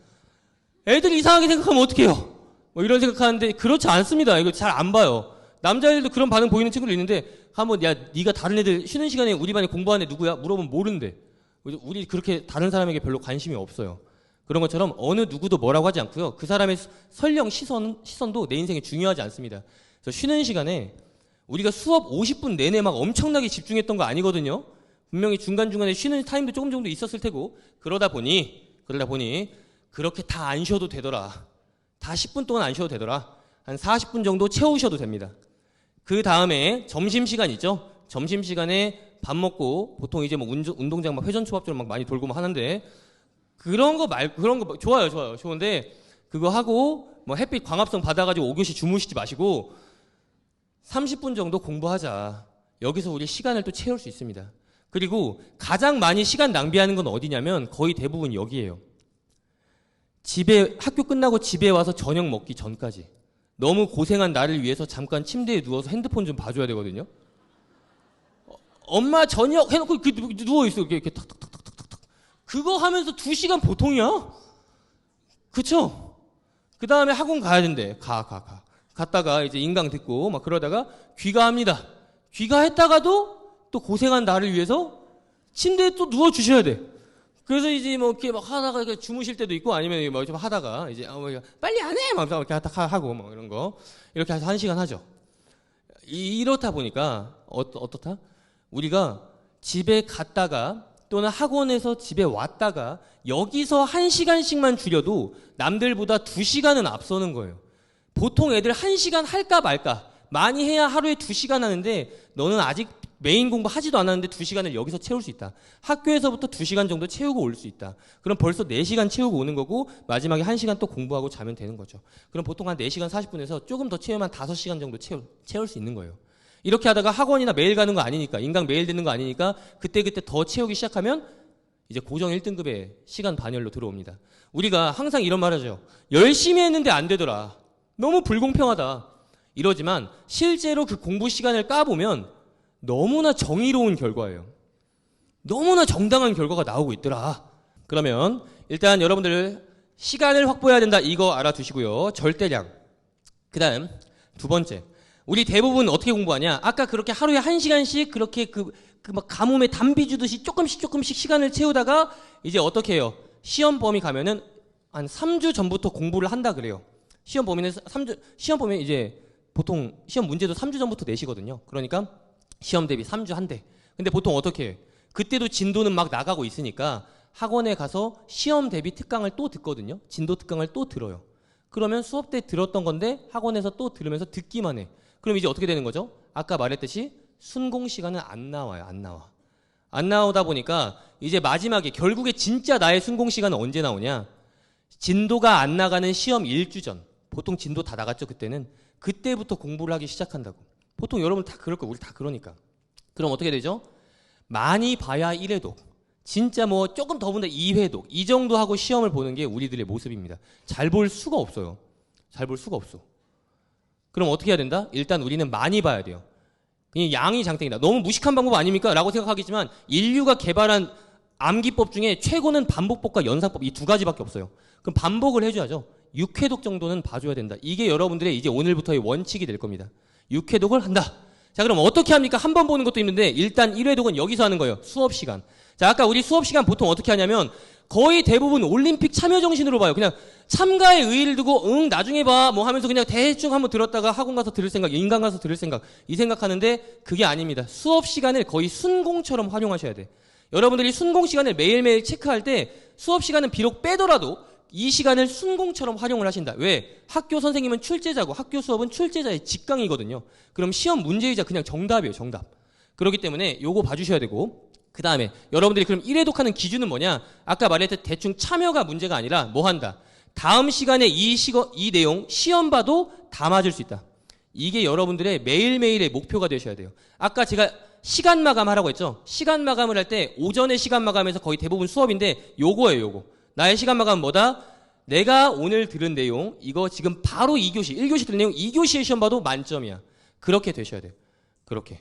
애들이 이상하게 생각하면 어떡해요. 이런 생각하는데 그렇지 않습니다. 이거 잘 안 봐요. 남자애들도 그런 반응 보이는 친구들 있는데 한번 야 네가 다른 애들 쉬는 시간에 우리 반에 공부하는 애 누구야? 물어보면 모른대. 우리 그렇게 다른 사람에게 별로 관심이 없어요. 그런 것처럼 어느 누구도 뭐라고 하지 않고요. 그 사람의 설령 시선도 내 인생에 중요하지 않습니다. 그래서 쉬는 시간에 우리가 수업 50분 내내 막 엄청나게 집중했던 거 아니거든요. 분명히 중간중간에 쉬는 타임도 조금 정도 있었을 테고 그러다 보니 그렇게 다 안 쉬어도 되더라. 다 10분 동안 안 쉬어도 되더라. 한 40분 정도 채우셔도 됩니다. 그 다음에 점심시간 있죠? 점심시간에 밥 먹고 보통 이제 운동장 막 회전초밥처럼 막 많이 돌고 막 하는데 그런 거 좋아요. 좋은데 그거 하고 햇빛 광합성 받아가지고 5교시 주무시지 마시고 30분 정도 공부하자. 여기서 우리 시간을 또 채울 수 있습니다. 그리고 가장 많이 시간 낭비하는 건 어디냐면 거의 대부분 여기예요. 학교 끝나고 집에 와서 저녁 먹기 전까지 너무 고생한 나를 위해서 잠깐 침대에 누워서 핸드폰 좀 봐줘야 되거든요. 엄마 저녁 해놓고 누워있어. 이렇게 탁탁탁탁탁탁. 그거 하면서 2시간 보통이야. 그쵸? 그 다음에 학원 가야 된대. 갔다가 이제 인강 듣고 막 그러다가 귀가합니다. 귀가했다가도 또 고생한 나를 위해서 침대에 또 누워주셔야 돼. 그래서 이제 뭐 이렇게 막 하다가 주무실 때도 있고 아니면 뭐 좀 하다가 이제 빨리 안 해! 막 이렇게 하고 뭐 이런 거. 이렇게 해서 1시간 하죠. 이렇다 보니까 어떻다? 우리가 집에 갔다가 또는 학원에서 집에 왔다가 여기서 1시간씩만 줄여도 남들보다 2시간은 앞서는 거예요. 보통 애들 1시간 할까 말까. 많이 해야 하루에 2시간 하는데 너는 아직 메인 공부 하지도 않았는데 2시간을 여기서 채울 수 있다. 학교에서부터 2시간 정도 채우고 올 수 있다. 그럼 벌써 4시간 채우고 오는 거고 마지막에 1시간 또 공부하고 자면 되는 거죠. 그럼 보통 한 4시간 40분에서 조금 더 채우면 5시간 정도 채울 수 있는 거예요. 이렇게 하다가 학원이나 매일 가는 거 아니니까 인강 매일 듣는 거 아니니까 그때그때 더 채우기 시작하면 이제 고정 1등급의 시간 반열로 들어옵니다. 우리가 항상 이런 말 하죠. 열심히 했는데 안 되더라. 너무 불공평하다. 이러지만 실제로 그 공부 시간을 까보면 너무나 정의로운 결과예요. 너무나 정당한 결과가 나오고 있더라. 그러면 일단 여러분들 시간을 확보해야 된다. 이거 알아두시고요. 절대량. 그 다음 2번째. 우리 대부분 어떻게 공부하냐? 아까 그렇게 하루에 1시간씩 그렇게 막 가뭄에 담비 주듯이 조금씩 시간을 채우다가 이제 어떻게 해요? 시험 범위 가면은 한 3주 전부터 공부를 한다 그래요. 시험 범위는 이제 보통 시험 문제도 3주 전부터 내시거든요. 그러니까 시험 대비 3주 한대. 근데 보통 어떻게 해요? 그때도 진도는 막 나가고 있으니까 학원에 가서 시험 대비 특강을 또 듣거든요. 진도 특강을 또 들어요. 그러면 수업 때 들었던 건데 학원에서 또 들으면서 듣기만 해. 그럼 이제 어떻게 되는 거죠? 아까 말했듯이 순공 시간은 안 나와요. 안 나오다 보니까 이제 마지막에 결국에 진짜 나의 순공 시간은 언제 나오냐? 진도가 안 나가는 시험 1주 전. 보통 진도 다 나갔죠, 그때는. 그때부터 공부를 하기 시작한다고. 보통 여러분 다 그럴 거예요. 우리 다 그러니까. 그럼 어떻게 되죠? 많이 봐야 1회독. 진짜 뭐 조금 더 본다 2회독. 이 정도 하고 시험을 보는 게 우리들의 모습입니다. 잘 볼 수가 없어요. 잘 볼 수가 없어. 그럼 어떻게 해야 된다? 일단 우리는 많이 봐야 돼요. 양이 장땡이다. 너무 무식한 방법 아닙니까? 라고 생각하겠지만 인류가 개발한 암기법 중에 최고는 반복법과 연상법 이 2가지밖에 없어요. 그럼 반복을 해줘야죠. 6회독 정도는 봐줘야 된다. 이게 여러분들의 이제 오늘부터의 원칙이 될 겁니다. 6회독을 한다. 자, 그럼 어떻게 합니까? 한 번 보는 것도 있는데 일단 1회독은 여기서 하는 거예요. 수업 시간. 자, 아까 우리 수업 시간 보통 어떻게 하냐면 거의 대부분 올림픽 참여 정신으로 봐요. 그냥 참가에 의의를 두고 나중에 봐 뭐 하면서 그냥 대충 한번 들었다가 학원 가서 들을 생각, 인강 가서 들을 생각 이 생각하는데 그게 아닙니다. 수업 시간을 거의 순공처럼 활용하셔야 돼. 여러분들이 순공 시간을 매일매일 체크할 때 수업 시간은 비록 빼더라도 이 시간을 순공처럼 활용을 하신다. 왜? 학교 선생님은 출제자고 학교 수업은 출제자의 직강이거든요. 그럼 시험 문제이자 그냥 정답이에요. 정답. 그렇기 때문에 요거 봐주셔야 되고 그 다음에 여러분들이 그럼 1회독하는 기준은 뭐냐? 아까 말했듯 대충 참여가 문제가 아니라 뭐 한다? 다음 시간에 이 내용 시험 봐도 다 맞을 수 있다. 이게 여러분들의 매일매일의 목표가 되셔야 돼요. 아까 제가 시간 마감하라고 했죠? 시간 마감을 할 때 오전에 시간 마감에서 거의 대부분 수업인데 요거예요. 요거. 나의 시간 마감은 뭐다? 내가 오늘 들은 내용 이거 지금 바로 2교시 1교시 들은 내용 2교시에 시험 봐도 만점이야. 그렇게 되셔야 돼요. 그렇게.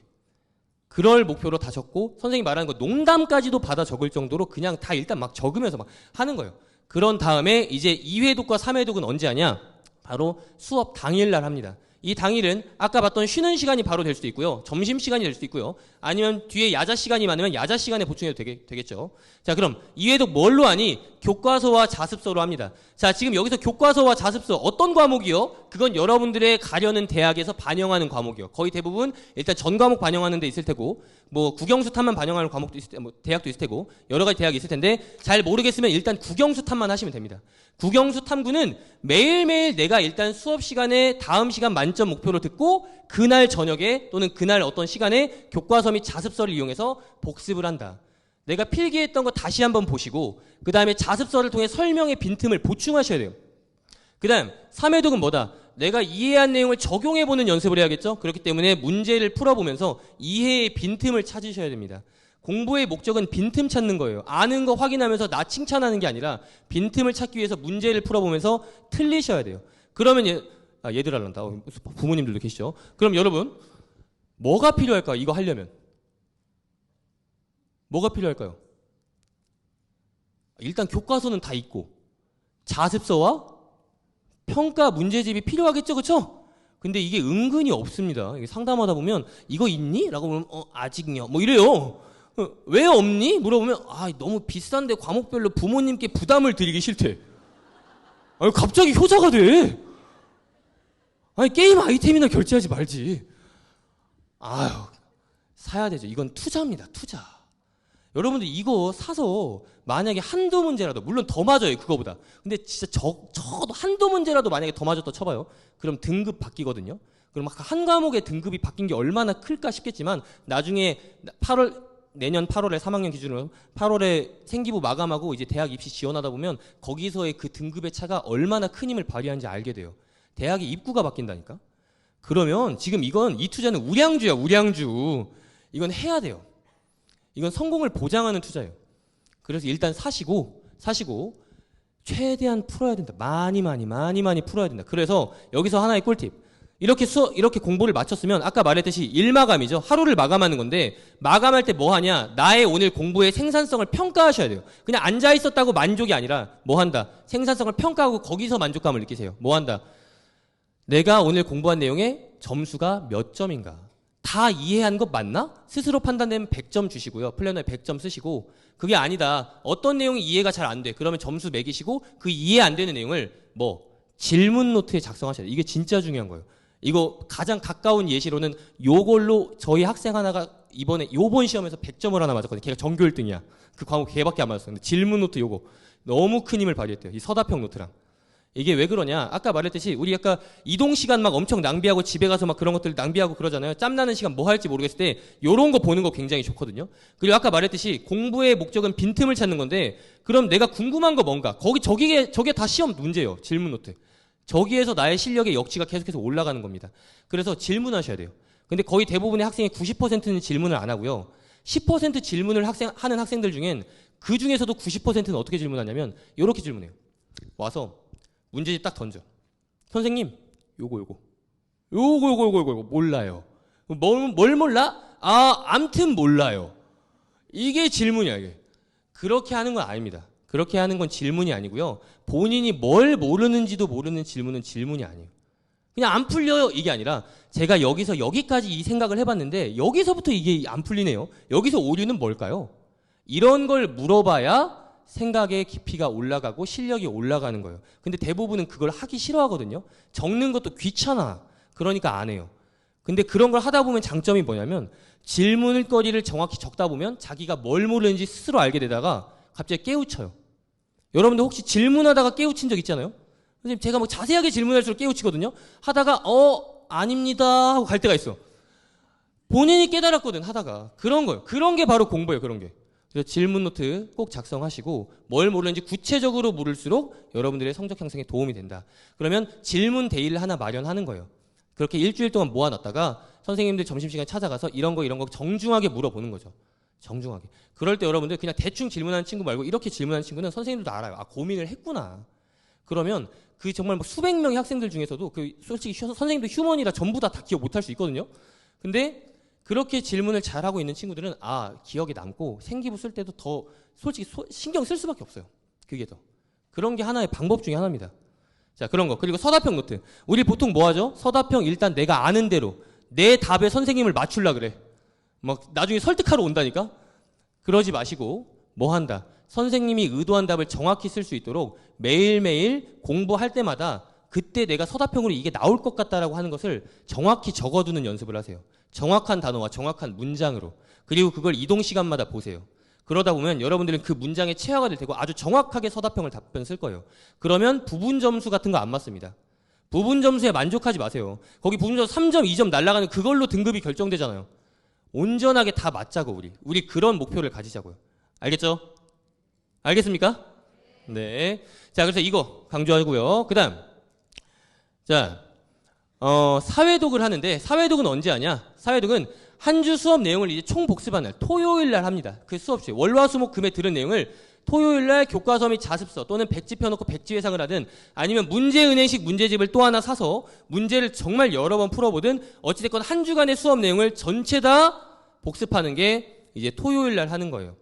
그럴 목표로 다 적고 선생님이 말하는 거 농담까지도 받아 적을 정도로 그냥 다 일단 막 적으면서 막 하는 거예요. 그런 다음에 이제 2회독과 3회독은 언제 하냐? 바로 수업 당일날 합니다. 이 당일은 아까 봤던 쉬는 시간이 바로 될 수도 있고요. 점심시간이 될 수도 있고요. 아니면 뒤에 야자 시간이 많으면 야자 시간에 보충해도 되겠죠. 자, 그럼 2회독 뭘로 하니? 교과서와 자습서로 합니다. 자, 지금 여기서 교과서와 자습서 어떤 과목이요? 그건 여러분들의 가려는 대학에서 반영하는 과목이요. 거의 대부분 일단 전 과목 반영하는 데 있을 테고 뭐 국영수 탐만 반영하는 과목도 있을 테, 뭐 대학도 있을 테고 여러 가지 대학이 있을 텐데 잘 모르겠으면 일단 국영수 탐만 하시면 됩니다. 국영수 탐구는 매일매일 내가 일단 수업 시간에 다음 시간 만점 목표로 듣고 그날 저녁에 또는 그날 어떤 시간에 교과서 및 자습서를 이용해서 복습을 한다. 내가 필기했던 거 다시 한번 보시고 그 다음에 자습서를 통해 설명의 빈틈을 보충하셔야 돼요. 그 다음 3회독은 뭐다? 내가 이해한 내용을 적용해보는 연습을 해야겠죠? 그렇기 때문에 문제를 풀어보면서 이해의 빈틈을 찾으셔야 됩니다. 공부의 목적은 빈틈 찾는 거예요. 아는 거 확인하면서 나 칭찬하는 게 아니라 빈틈을 찾기 위해서 문제를 풀어보면서 틀리셔야 돼요. 그러면 얘들 할란다. 부모님들도 계시죠. 그럼 여러분 뭐가 필요할까요? 이거 하려면 뭐가 필요할까요? 일단 교과서는 다 있고 자습서와 평가 문제집이 필요하겠죠, 그렇죠? 근데 이게 은근히 없습니다. 이게 상담하다 보면 이거 있니? 라고 물으면 아직요. 뭐 이래요. 왜 없니? 물어보면 너무 비싼데 과목별로 부모님께 부담을 드리기 싫대. 아니 갑자기 효자가 돼. 아니 게임 아이템이나 결제하지 말지. 아유 사야 되죠. 이건 투자입니다. 투자. 여러분들 이거 사서 만약에 한두 문제라도, 물론 더 맞아요 그거보다. 근데 진짜 적어도 한두 문제라도 만약에 더 맞았다 쳐봐요. 그럼 등급 바뀌거든요. 그럼 한 과목의 등급이 바뀐 게 얼마나 클까 싶겠지만 나중에 내년 8월에 3학년 기준으로 8월에 생기부 마감하고 이제 대학 입시 지원하다 보면 거기서의 그 등급의 차가 얼마나 큰 힘을 발휘하는지 알게 돼요. 대학의 입구가 바뀐다니까. 그러면 지금 이 투자는 우량주야, 우량주. 이건 해야 돼요. 이건 성공을 보장하는 투자예요. 그래서 일단 사시고 최대한 풀어야 된다. 많이 풀어야 된다. 그래서 여기서 하나의 꿀팁. 이렇게 공부를 마쳤으면 아까 말했듯이 일마감이죠. 하루를 마감하는 건데 마감할 때 뭐 하냐? 나의 오늘 공부의 생산성을 평가하셔야 돼요. 그냥 앉아 있었다고 만족이 아니라 뭐 한다? 생산성을 평가하고 거기서 만족감을 느끼세요. 뭐 한다? 내가 오늘 공부한 내용의 점수가 몇 점인가? 다 이해한 것 맞나? 스스로 판단되면 100점 주시고요. 플래너에 100점 쓰시고, 그게 아니다. 어떤 내용이 이해가 잘 안 돼. 그러면 점수 매기시고 그 이해 안 되는 내용을 질문 노트에 작성하셔야 돼요. 이게 진짜 중요한 거예요. 이거 가장 가까운 예시로는 요걸로 저희 학생 하나가 요번 시험에서 100점을 하나 맞았거든요. 걔가 전교 1등이야. 그 과목 걔밖에 안 맞았어요. 근데 질문 노트 요거 너무 큰 힘을 발휘했대요. 이 서다평 노트랑. 이게 왜 그러냐? 아까 말했듯이 우리 아까 이동 시간 막 엄청 낭비하고 집에 가서 막 그런 것들 낭비하고 그러잖아요. 짬나는 시간 뭐 할지 모르겠을 때 요런 거 보는 거 굉장히 좋거든요. 그리고 아까 말했듯이 공부의 목적은 빈틈을 찾는 건데, 그럼 내가 궁금한 거 뭔가? 저게 다 시험 문제예요. 질문 노트. 저기에서 나의 실력의 역치가 계속해서 올라가는 겁니다. 그래서 질문하셔야 돼요. 근데 거의 대부분의 학생의 90%는 질문을 안 하고요. 10% 질문을 하는 학생들 중엔 그 중에서도 90%는 어떻게 질문하냐면 이렇게 질문해요. 와서 문제집 딱 던져. 선생님, 요거 몰라요. 뭘 몰라? 암튼 몰라요. 이게 질문이야, 이게. 그렇게 하는 건 아닙니다. 그렇게 하는 건 질문이 아니고요. 본인이 뭘 모르는지도 모르는 질문은 질문이 아니에요. 그냥 안 풀려요, 이게 아니라 제가 여기서 여기까지 이 생각을 해봤는데 여기서부터 이게 안 풀리네요. 여기서 오류는 뭘까요? 이런 걸 물어봐야 생각의 깊이가 올라가고 실력이 올라가는 거예요. 근데 대부분은 그걸 하기 싫어하거든요. 적는 것도 귀찮아. 그러니까 안 해요. 근데 그런 걸 하다 보면 장점이 뭐냐면 질문을 거리를 정확히 적다 보면 자기가 뭘 모르는지 스스로 알게 되다가 갑자기 깨우쳐요. 여러분들 혹시 질문하다가 깨우친 적 있잖아요? 선생님 제가 뭐 자세하게 질문할수록 깨우치거든요. 하다가 아닙니다 하고 갈 때가 있어. 본인이 깨달았거든 하다가. 그런 거예요. 그런 게 바로 공부예요. 그런 게. 그래서 질문 노트 꼭 작성하시고 뭘 모르는지 구체적으로 물을수록 여러분들의 성적 향상에 도움이 된다. 그러면 질문 데이를 하나 마련하는 거예요. 그렇게 일주일 동안 모아놨다가 선생님들 점심시간에 찾아가서 이런 거 정중하게 물어보는 거죠. 정중하게. 그럴 때 여러분들 그냥 대충 질문하는 친구 말고 이렇게 질문하는 친구는 선생님들도 알아요. 고민을 했구나. 그러면 그 정말 수백 명의 학생들 중에서도 솔직히 선생님도 휴먼이라 전부 다 기억 못할 수 있거든요. 근데 그렇게 질문을 잘하고 있는 친구들은 기억에 남고 생기부 쓸 때도 더 솔직히 신경 쓸 수밖에 없어요. 그게 더. 그런 게 하나의 방법 중에 하나입니다. 자, 그런 거. 그리고 서다평 노트. 우리 보통 뭐 하죠? 서다평 일단 내가 아는 대로 내 답에 선생님을 맞추려 그래. 나중에 설득하러 온다니까? 그러지 마시고 뭐 한다? 선생님이 의도한 답을 정확히 쓸 수 있도록 매일매일 공부할 때마다 그때 내가 서다평으로 이게 나올 것 같다라고 하는 것을 정확히 적어두는 연습을 하세요. 정확한 단어와 정확한 문장으로. 그리고 그걸 이동 시간마다 보세요. 그러다 보면 여러분들은 그 문장에 체화가 될 테고 아주 정확하게 서다평을 답변 쓸 거예요. 그러면 부분 점수 같은 거 안 맞습니다. 부분 점수에 만족하지 마세요. 거기 부분 점수 3점, 2점 날아가는 그걸로 등급이 결정되잖아요. 온전하게 다 맞자고 우리 그런 목표를 가지자고요. 알겠죠? 알겠습니까? 네. 자, 그래서 이거 강조하고요. 그다음. 자, 사회독을 하는데 사회독은 언제 하냐? 사회독은 한 주 수업 내용을 이제 총 복습하는 날, 토요일 날 합니다. 그 수업 중에 월화수목금에 들은 내용을 토요일 날 교과서 및 자습서 또는 백지 펴놓고 백지 회상을 하든 아니면 문제은행식 문제집을 또 하나 사서 문제를 정말 여러 번 풀어보든 어찌됐건 한 주간의 수업 내용을 전체 다 복습하는 게 이제 토요일 날 하는 거예요.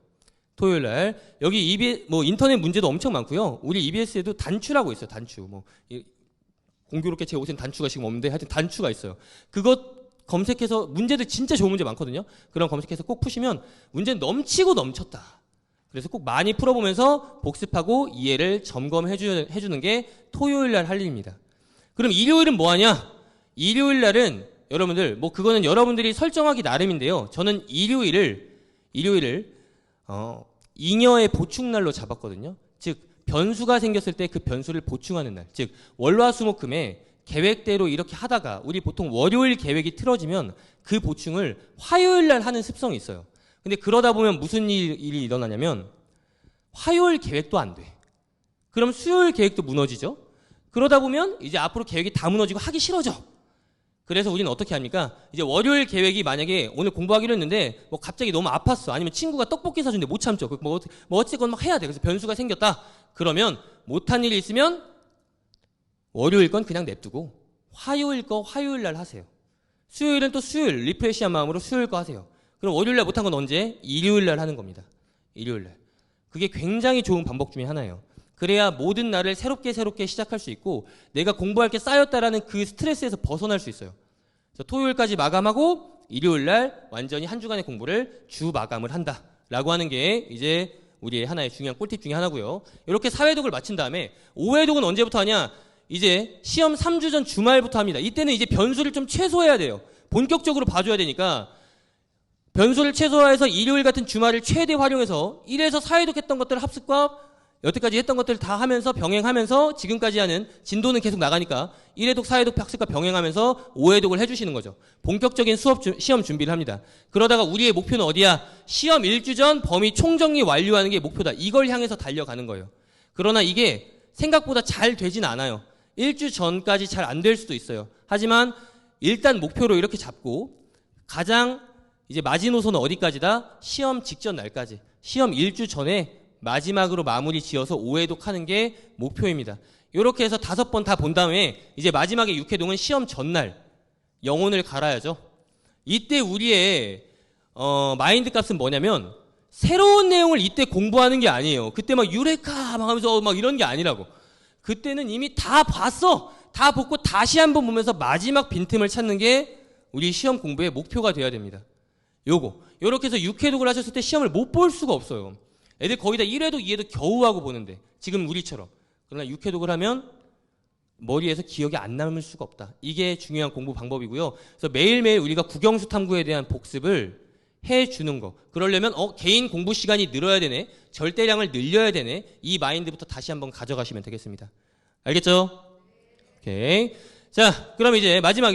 토요일 날 여기 인터넷 문제도 엄청 많고요. 우리 EBS에도 단추라고 있어요. 단추. 공교롭게 제 옷엔 단추가 지금 없는데 하여튼 단추가 있어요. 그것 검색해서 문제들 진짜 좋은 문제 많거든요. 그런 검색해서 꼭 푸시면 문제는 넘치고 넘쳤다. 그래서 꼭 많이 풀어보면서 복습하고 이해를 점검해주는 게 토요일 날 할 일입니다. 그럼 일요일은 뭐 하냐? 일요일 날은 여러분들 그거는 여러분들이 설정하기 나름인데요. 저는 일요일을 잉여의 보충날로 잡았거든요. 즉 변수가 생겼을 때 그 변수를 보충하는 날. 즉 월화수목금에 계획대로 이렇게 하다가 우리 보통 월요일 계획이 틀어지면 그 보충을 화요일 날 하는 습성이 있어요. 근데 그러다 보면 무슨 일이 일어나냐면 화요일 계획도 안 돼. 그럼 수요일 계획도 무너지죠. 그러다 보면 이제 앞으로 계획이 다 무너지고 하기 싫어져. 그래서 우리는 어떻게 합니까? 이제 월요일 계획이 만약에 오늘 공부하기로 했는데 갑자기 너무 아팠어. 아니면 친구가 떡볶이 사준데 못 참죠. 어쨌건 막 해야 돼. 그래서 변수가 생겼다. 그러면 못한 일이 있으면 월요일 건 그냥 냅두고 화요일 거 화요일 날 하세요. 수요일은 또 수요일 리프레시한 마음으로 수요일 거 하세요. 그럼 월요일 날 못한 건 언제? 일요일 날 하는 겁니다. 일요일 날. 그게 굉장히 좋은 방법 중에 하나예요. 그래야 모든 날을 새롭게 시작할 수 있고 내가 공부할 게 쌓였다라는 그 스트레스에서 벗어날 수 있어요. 그래서 토요일까지 마감하고 일요일 날 완전히 한 주간의 공부를 주 마감을 한다라고 하는 게 이제 우리의 하나의 중요한 꿀팁 중에 하나고요. 이렇게 사회독을 마친 다음에 오회독은 언제부터 하냐? 이제 시험 3주 전 주말부터 합니다. 이때는 이제 변수를 좀 최소해야 돼요. 본격적으로 봐줘야 되니까 변수를 최소화해서 일요일 같은 주말을 최대 활용해서 1에서 사회독 했던 것들을 합습과 여태까지 했던 것들을 다 하면서 병행하면서 지금까지 하는 진도는 계속 나가니까 1회독, 4회독 학습과 병행하면서 5회독을 해주시는 거죠. 본격적인 시험 준비를 합니다. 그러다가 우리의 목표는 어디야? 시험 1주 전 범위 총정리 완료하는 게 목표다. 이걸 향해서 달려가는 거예요. 그러나 이게 생각보다 잘 되진 않아요. 1주 전까지 잘 안 될 수도 있어요. 하지만 일단 목표로 이렇게 잡고 가장 이제 마지노선은 어디까지다? 시험 직전 날까지. 시험 1주 전에 마지막으로 마무리 지어서 5회독 하는 게 목표입니다. 이렇게 해서 5번 다 본 다음에 이제 마지막에 6회독은 시험 전날 영혼을 갈아야죠. 이때 우리의 마인드 값은 뭐냐면 새로운 내용을 이때 공부하는 게 아니에요. 그때 막 유레카 막 하면서 막 이런 게 아니라고. 그때는 이미 다 봤어. 다 보고 다시 한번 보면서 마지막 빈틈을 찾는 게 우리 시험 공부의 목표가 돼야 됩니다. 요렇게 해서 6회독을 하셨을 때 시험을 못 볼 수가 없어요. 애들 거의 다 1회독, 2회독 겨우 하고 보는데 지금 우리처럼. 그러나 6회독을 하면 머리에서 기억이 안 남을 수가 없다. 이게 중요한 공부 방법이고요. 그래서 매일매일 우리가 국영수 탐구에 대한 복습을 해주는 거. 그러려면 개인 공부 시간이 늘어야 되네. 절대량을 늘려야 되네. 이 마인드부터 다시 한번 가져가시면 되겠습니다. 알겠죠? 오케이. 자, 그럼 이제 마지막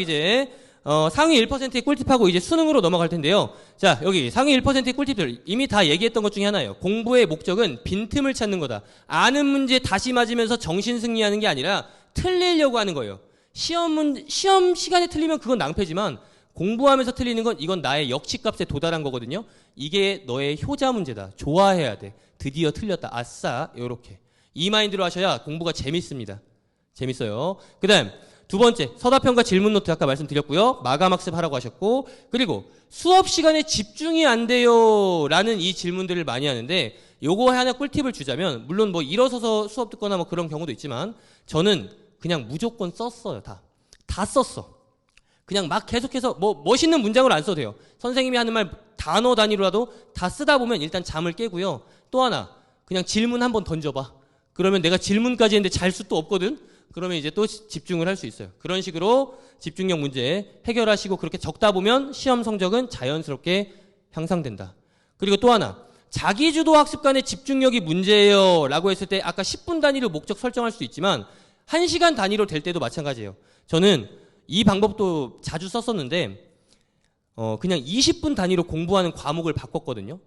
상위 1%의 꿀팁하고 이제 수능으로 넘어갈 텐데요. 자, 여기 상위 1%의 꿀팁들 이미 다 얘기했던 것 중에 하나예요. 공부의 목적은 빈틈을 찾는 거다. 아는 문제 다시 맞으면서 정신 승리하는 게 아니라 틀리려고 하는 거예요. 시험 시간에 틀리면 그건 낭패지만 공부하면서 틀리는 건 이건 나의 역치값에 도달한 거거든요. 이게 너의 효자 문제다. 좋아해야 돼. 드디어 틀렸다. 아싸. 요렇게. 이 마인드로 하셔야 공부가 재밌습니다. 재밌어요. 그 다음 두 번째, 서답형과 질문 노트 아까 말씀드렸고요. 마감학습 하라고 하셨고, 그리고 수업 시간에 집중이 안 돼요 라는 이 질문들을 많이 하는데 요거 하나 꿀팁을 주자면 물론 일어서서 수업 듣거나 그런 경우도 있지만 저는 그냥 무조건 썼어요. 다 썼어. 그냥 막 계속해서 멋있는 문장으로 안 써도 돼요. 선생님이 하는 말 단어 단위로라도 다 쓰다 보면 일단 잠을 깨고요. 또 하나, 그냥 질문 한번 던져봐. 그러면 내가 질문까지 했는데 잘 수도 없거든. 그러면 이제 또 집중을 할 수 있어요. 그런 식으로 집중력 문제 해결하시고 그렇게 적다 보면 시험 성적은 자연스럽게 향상된다. 그리고 또 하나, 자기주도 학습관의 집중력이 문제예요 라고 했을 때 아까 10분 단위로 목적 설정할 수 있지만 1시간 단위로 될 때도 마찬가지예요. 저는 이 방법도 자주 썼었는데 그냥 20분 단위로 공부하는 과목을 바꿨거든요.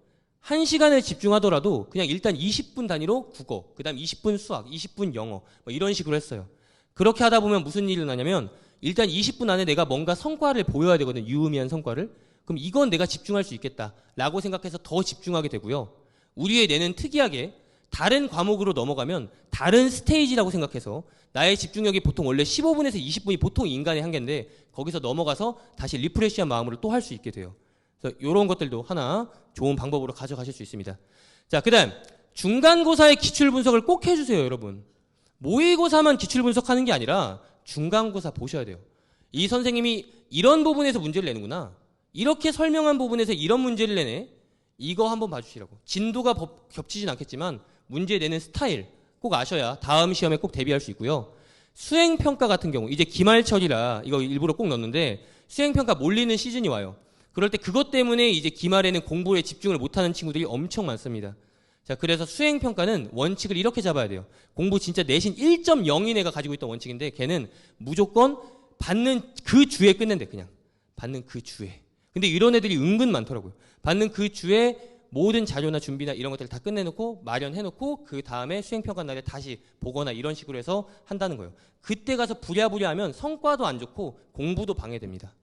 1시간을 집중하더라도 그냥 일단 20분 단위로 국어, 그 다음 20분 수학, 20분 영어 이런 식으로 했어요. 그렇게 하다 보면 무슨 일이 나냐면 일단 20분 안에 내가 뭔가 성과를 보여야 되거든요. 유의미한 성과를. 그럼 이건 내가 집중할 수 있겠다라고 생각해서 더 집중하게 되고요. 우리의 뇌는 특이하게 다른 과목으로 넘어가면 다른 스테이지라고 생각해서 나의 집중력이 보통 원래 15분에서 20분이 보통 인간의 한계인데 거기서 넘어가서 다시 리프레시한 마음으로 또 할 수 있게 돼요. 그래서 이런 것들도 하나 좋은 방법으로 가져가실 수 있습니다. 자, 그다음 중간고사의 기출 분석을 꼭 해주세요, 여러분. 모의고사만 기출 분석하는 게 아니라 중간고사 보셔야 돼요. 이 선생님이 이런 부분에서 문제를 내는구나. 이렇게 설명한 부분에서 이런 문제를 내네. 이거 한번 봐주시라고. 진도가 겹치진 않겠지만 문제 내는 스타일 꼭 아셔야 다음 시험에 꼭 대비할 수 있고요. 수행평가 같은 경우 이제 기말철이라 이거 일부러 꼭 넣었는데 수행평가 몰리는 시즌이 와요. 그럴 때 그것 때문에 이제 기말에는 공부에 집중을 못하는 친구들이 엄청 많습니다. 자, 그래서 수행평가는 원칙을 이렇게 잡아야 돼요. 공부 진짜 내신 1.0인 애가 가지고 있던 원칙인데 걔는 무조건 받는 그 주에 끝낸대. 그냥 받는 그 주에. 근데 이런 애들이 은근 많더라고요. 받는 그 주에 모든 자료나 준비나 이런 것들을 다 끝내놓고 마련해놓고 그 다음에 수행평가 날에 다시 보거나 이런 식으로 해서 한다는 거예요. 그때 가서 부랴부랴 하면 성과도 안 좋고 공부도 방해됩니다.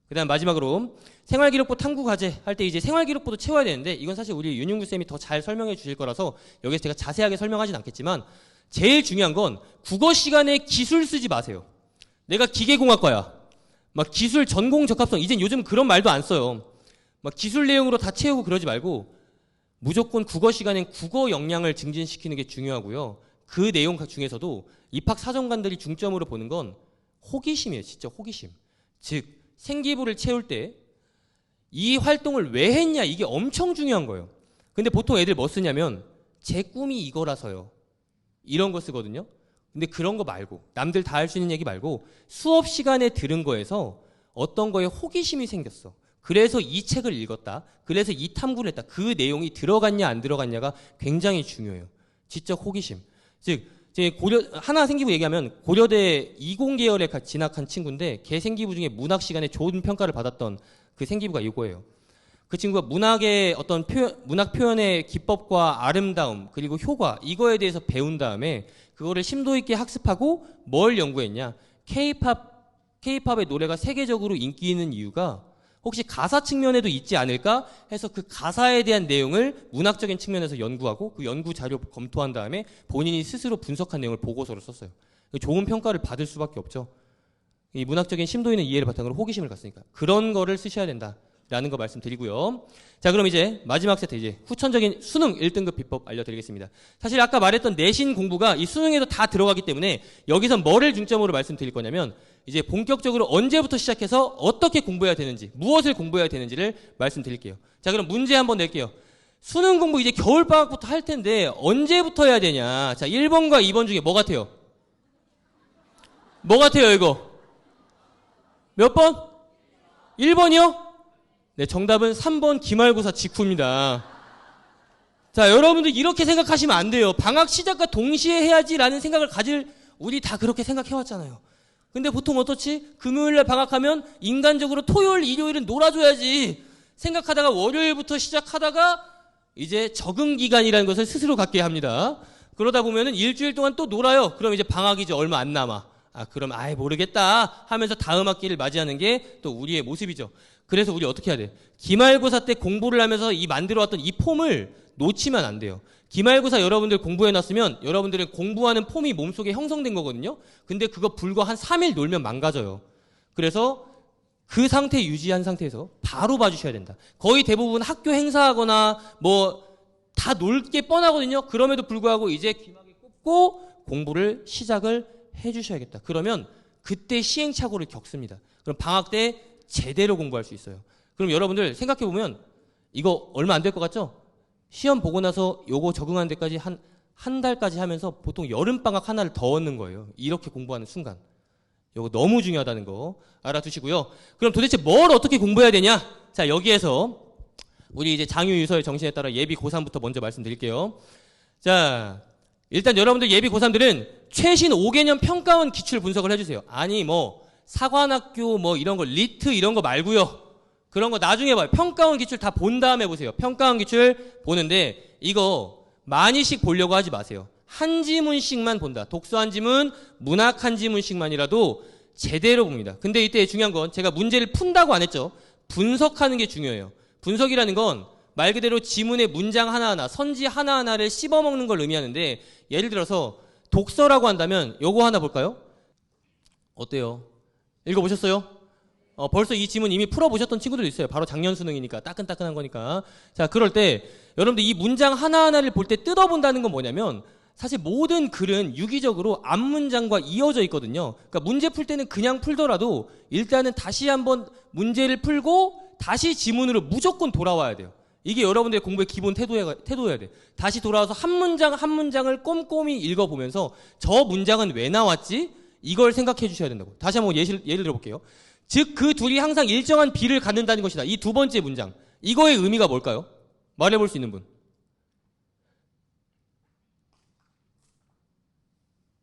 그 다음 마지막으로 생활기록부 탐구과제 할 때 이제 생활기록부도 채워야 되는데 이건 사실 우리 윤윤구 쌤이 더 잘 설명해 주실 거라서 여기서 제가 자세하게 설명하진 않겠지만 제일 중요한 건 국어 시간에 기술 쓰지 마세요. 내가 기계공학과야. 막 기술 전공 적합성 이젠 요즘 그런 말도 안 써요. 막 기술 내용으로 다 채우고 그러지 말고 무조건 국어 시간엔 국어 역량을 증진시키는 게 중요하고요. 그 내용 중에서도 입학 사정관들이 중점으로 보는 건 호기심이에요. 진짜 호기심. 즉 생기부를 채울 때 이 활동을 왜 했냐 이게 엄청 중요한 거예요. 근데 보통 애들 뭐 쓰냐면 제 꿈이 이거라서요. 이런 거 쓰거든요. 근데 그런 거 말고 남들 다 할 수 있는 얘기 말고 수업 시간에 들은 거에서 어떤 거에 호기심이 생겼어. 그래서 이 책을 읽었다. 그래서 이 탐구를 했다. 그 내용이 들어갔냐 안 들어갔냐가 굉장히 중요해요. 지적 호기심. 즉 제 하나 생기부 얘기하면 고려대 이공계열에 진학한 친구인데 걔 생기부 중에 문학 시간에 좋은 평가를 받았던 그 생기부가 이거예요. 그 친구가 문학의 어떤 문학 표현의 기법과 아름다움 그리고 효과 이거에 대해서 배운 다음에 그거를 심도 있게 학습하고 뭘 연구했냐? K-팝의 노래가 세계적으로 인기 있는 이유가 혹시 가사 측면에도 있지 않을까 해서 그 가사에 대한 내용을 문학적인 측면에서 연구하고 그 연구 자료 검토한 다음에 본인이 스스로 분석한 내용을 보고서로 썼어요. 좋은 평가를 받을 수밖에 없죠. 이 문학적인 심도 있는 이해를 바탕으로 호기심을 갖으니까 그런 거를 쓰셔야 된다라는 거 말씀드리고요. 자, 그럼 이제 마지막 세트 이제 후천적인 수능 1등급 비법 알려드리겠습니다. 사실 아까 말했던 내신 공부가 이 수능에도 다 들어가기 때문에 여기서 뭐를 중점으로 말씀드릴 거냐면 이제 본격적으로 언제부터 시작해서 어떻게 공부해야 되는지 무엇을 공부해야 되는지를 말씀드릴게요. 자, 그럼 문제 한번 낼게요. 수능 공부 이제 겨울방학부터 할 텐데 언제부터 해야 되냐. 자, 1번과 2번 중에 뭐 같아요? 뭐 같아요 이거? 몇 번? 1번이요? 네, 정답은 3번 기말고사 직후입니다. 자, 여러분들 이렇게 생각하시면 안 돼요. 방학 시작과 동시에 해야지라는 생각을 가질 우리 다 그렇게 생각해왔잖아요. 근데 보통 어떻지? 금요일날 방학하면 인간적으로 토요일, 일요일은 놀아줘야지 생각하다가 월요일부터 시작하다가 이제 적응 기간이라는 것을 스스로 갖게 합니다. 그러다 보면은 일주일 동안 또 놀아요. 그럼 이제 방학이 이제 얼마 안 남아. 그럼 아예 모르겠다 하면서 다음 학기를 맞이하는 게 또 우리의 모습이죠. 그래서 우리 어떻게 해야 돼? 기말고사 때 공부를 하면서 이 만들어왔던 이 폼을 놓치면 안 돼요. 기말고사 여러분들 공부해놨으면 여러분들은 공부하는 폼이 몸속에 형성된 거거든요. 근데 그거 불과 한 3일 놀면 망가져요. 그래서 그 상태 유지한 상태에서 바로 봐주셔야 된다. 거의 대부분 학교 행사하거나 뭐 다 놀 게 뻔하거든요. 그럼에도 불구하고 이제 귀마개 꽂고 공부를 시작을 해주셔야겠다. 그러면 그때 시행착오를 겪습니다. 그럼 방학 때 제대로 공부할 수 있어요. 그럼 여러분들 생각해보면 이거 얼마 안 될 것 같죠? 시험 보고 나서 요거 적응하는 데까지 한 달까지 하면서 보통 여름방학 하나를 더 얻는 거예요. 이렇게 공부하는 순간. 요거 너무 중요하다는 거 알아두시고요. 그럼 도대체 뭘 어떻게 공부해야 되냐? 자, 여기에서 우리 이제 장유유서의 정신에 따라 예비 고3부터 먼저 말씀드릴게요. 자, 일단 여러분들 예비 고3들은 최신 5개년 평가원 기출 분석을 해주세요. 아니 뭐 사관학교 뭐 이런 거 리트 이런 거 말고요. 그런 거 나중에 봐요. 평가원 기출 다 본 다음에 보세요. 평가원 기출 보는데 이거 많이씩 보려고 하지 마세요. 한 지문씩만 본다. 독서 한 지문, 문학 한 지문씩만이라도 제대로 봅니다. 근데 이때 중요한 건 제가 문제를 푼다고 안 했죠. 분석하는 게 중요해요. 분석이라는 건 말 그대로 지문의 문장 하나하나, 선지 하나하나를 씹어먹는 걸 의미하는데, 예를 들어서 독서라고 한다면 요거 하나 볼까요? 어때요? 읽어보셨어요? 벌써 이 지문 이미 풀어보셨던 친구들도 있어요. 바로 작년 수능이니까 따끈따끈한 거니까. 자, 그럴 때 여러분들 이 문장 하나하나를 볼 때 뜯어본다는 건 뭐냐면, 사실 모든 글은 유기적으로 앞문장과 이어져 있거든요. 그러니까 문제 풀 때는 그냥 풀더라도 일단은 다시 한번 문제를 풀고 다시 지문으로 무조건 돌아와야 돼요. 이게 여러분들의 공부의 기본 태도여야 돼. 다시 돌아와서 한 문장 한 문장을 꼼꼼히 읽어보면서 저 문장은 왜 나왔지? 이걸 생각해 주셔야 된다고. 다시 한번 예를 들어볼게요. 즉 그 둘이 항상 일정한 비를 갖는다는 것이다. 이 두 번째 문장. 이거의 의미가 뭘까요? 말해볼 수 있는 분.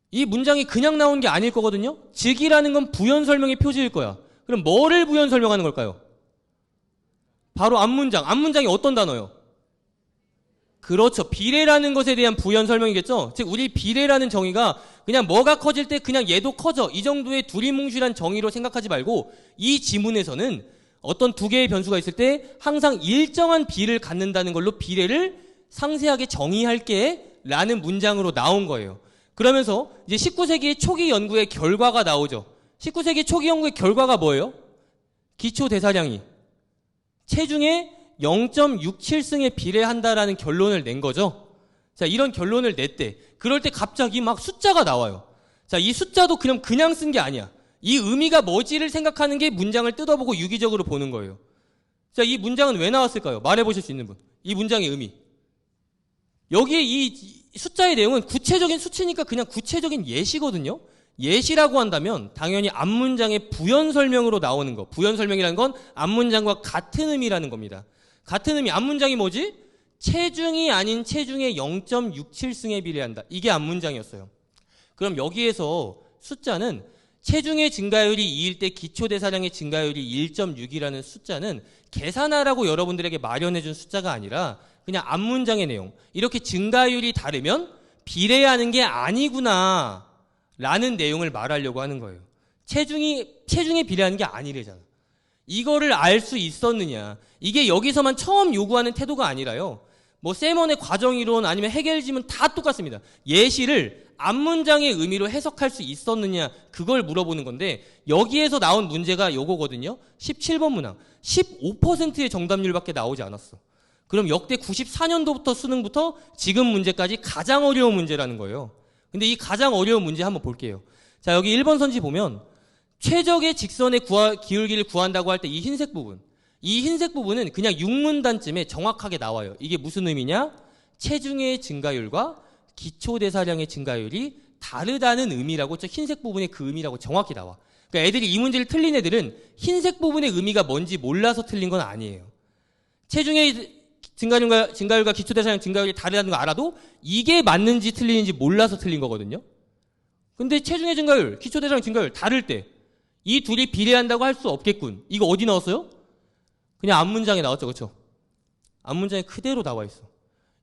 이 문장이 그냥 나온 게 아닐 거거든요. 즉이라는 건 부연 설명의 표지일 거야. 그럼 뭐를 부연 설명하는 걸까요? 바로 앞문장. 앞문장이 어떤 단어요? 그렇죠. 비례라는 것에 대한 부연 설명이겠죠. 즉 우리 비례라는 정의가 그냥 뭐가 커질 때 그냥 얘도 커져, 이 정도의 두리뭉실한 정의로 생각하지 말고, 이 지문에서는 어떤 두 개의 변수가 있을 때 항상 일정한 비를 갖는다는 걸로 비례를 상세하게 정의할게 라는 문장으로 나온 거예요. 그러면서 이제 19세기의 초기 연구의 결과가 나오죠. 19세기 초기 연구의 결과가 뭐예요? 기초 대사량이 체중의 0.67승에 비례한다라는 결론을 낸 거죠. 자, 이런 결론을 냈대. 그럴 때 갑자기 막 숫자가 나와요. 자, 이 숫자도 그냥 쓴 게 아니야. 이 의미가 뭐지를 생각하는 게 문장을 뜯어보고 유기적으로 보는 거예요. 자, 이 문장은 왜 나왔을까요? 말해보실 수 있는 분. 이 문장의 의미. 여기에 이 숫자의 내용은 구체적인 수치니까 그냥 구체적인 예시거든요. 예시라고 한다면 당연히 앞문장의 부연 설명으로 나오는 거. 부연 설명이라는 건 앞문장과 같은 의미라는 겁니다. 같은 의미. 앞문장이 뭐지? 체중이 아닌 체중의 0.67승에 비례한다. 이게 앞문장이었어요. 그럼 여기에서 숫자는 체중의 증가율이 2일 때 기초대사량의 증가율이 1.6이라는 숫자는 계산하라고 여러분들에게 마련해준 숫자가 아니라 그냥 앞문장의 내용. 이렇게 증가율이 다르면 비례하는 게 아니구나 라는 내용을 말하려고 하는 거예요. 체중에 비례하는 게 아니래잖아. 이거를 알 수 있었느냐. 이게 여기서만 처음 요구하는 태도가 아니라요. 뭐 세먼의 과정이론 아니면 해겔지문 다 똑같습니다. 예시를 앞문장의 의미로 해석할 수 있었느냐, 그걸 물어보는 건데, 여기에서 나온 문제가 요거거든요. 17번 문항. 15%의 정답률밖에 나오지 않았어. 그럼 역대 94년도부터 수능부터 지금 문제까지 가장 어려운 문제라는 거예요. 근데 이 가장 어려운 문제 한번 볼게요. 자, 여기 1번 선지 보면 최적의 직선의 기울기를 구한다고 할 때 이 흰색 부분. 이 흰색 부분은 그냥 6문단쯤에 정확하게 나와요. 이게 무슨 의미냐? 체중의 증가율과 기초대사량의 증가율이 다르다는 의미라고, 저 흰색 부분의 그 의미라고 정확히 나와. 그러니까 애들이 이 문제를 틀린 애들은 흰색 부분의 의미가 뭔지 몰라서 틀린 건 아니에요. 체중의 증가율과 기초대사량 증가율이 다르다는 거 알아도 이게 맞는지 틀리는지 몰라서 틀린 거거든요. 근데 체중의 증가율, 기초대사량 증가율 다를 때 이 둘이 비례한다고 할 수 없겠군. 이거 어디 나왔어요? 그냥 앞문장에 나왔죠. 그렇죠? 앞문장에 그대로 나와 있어.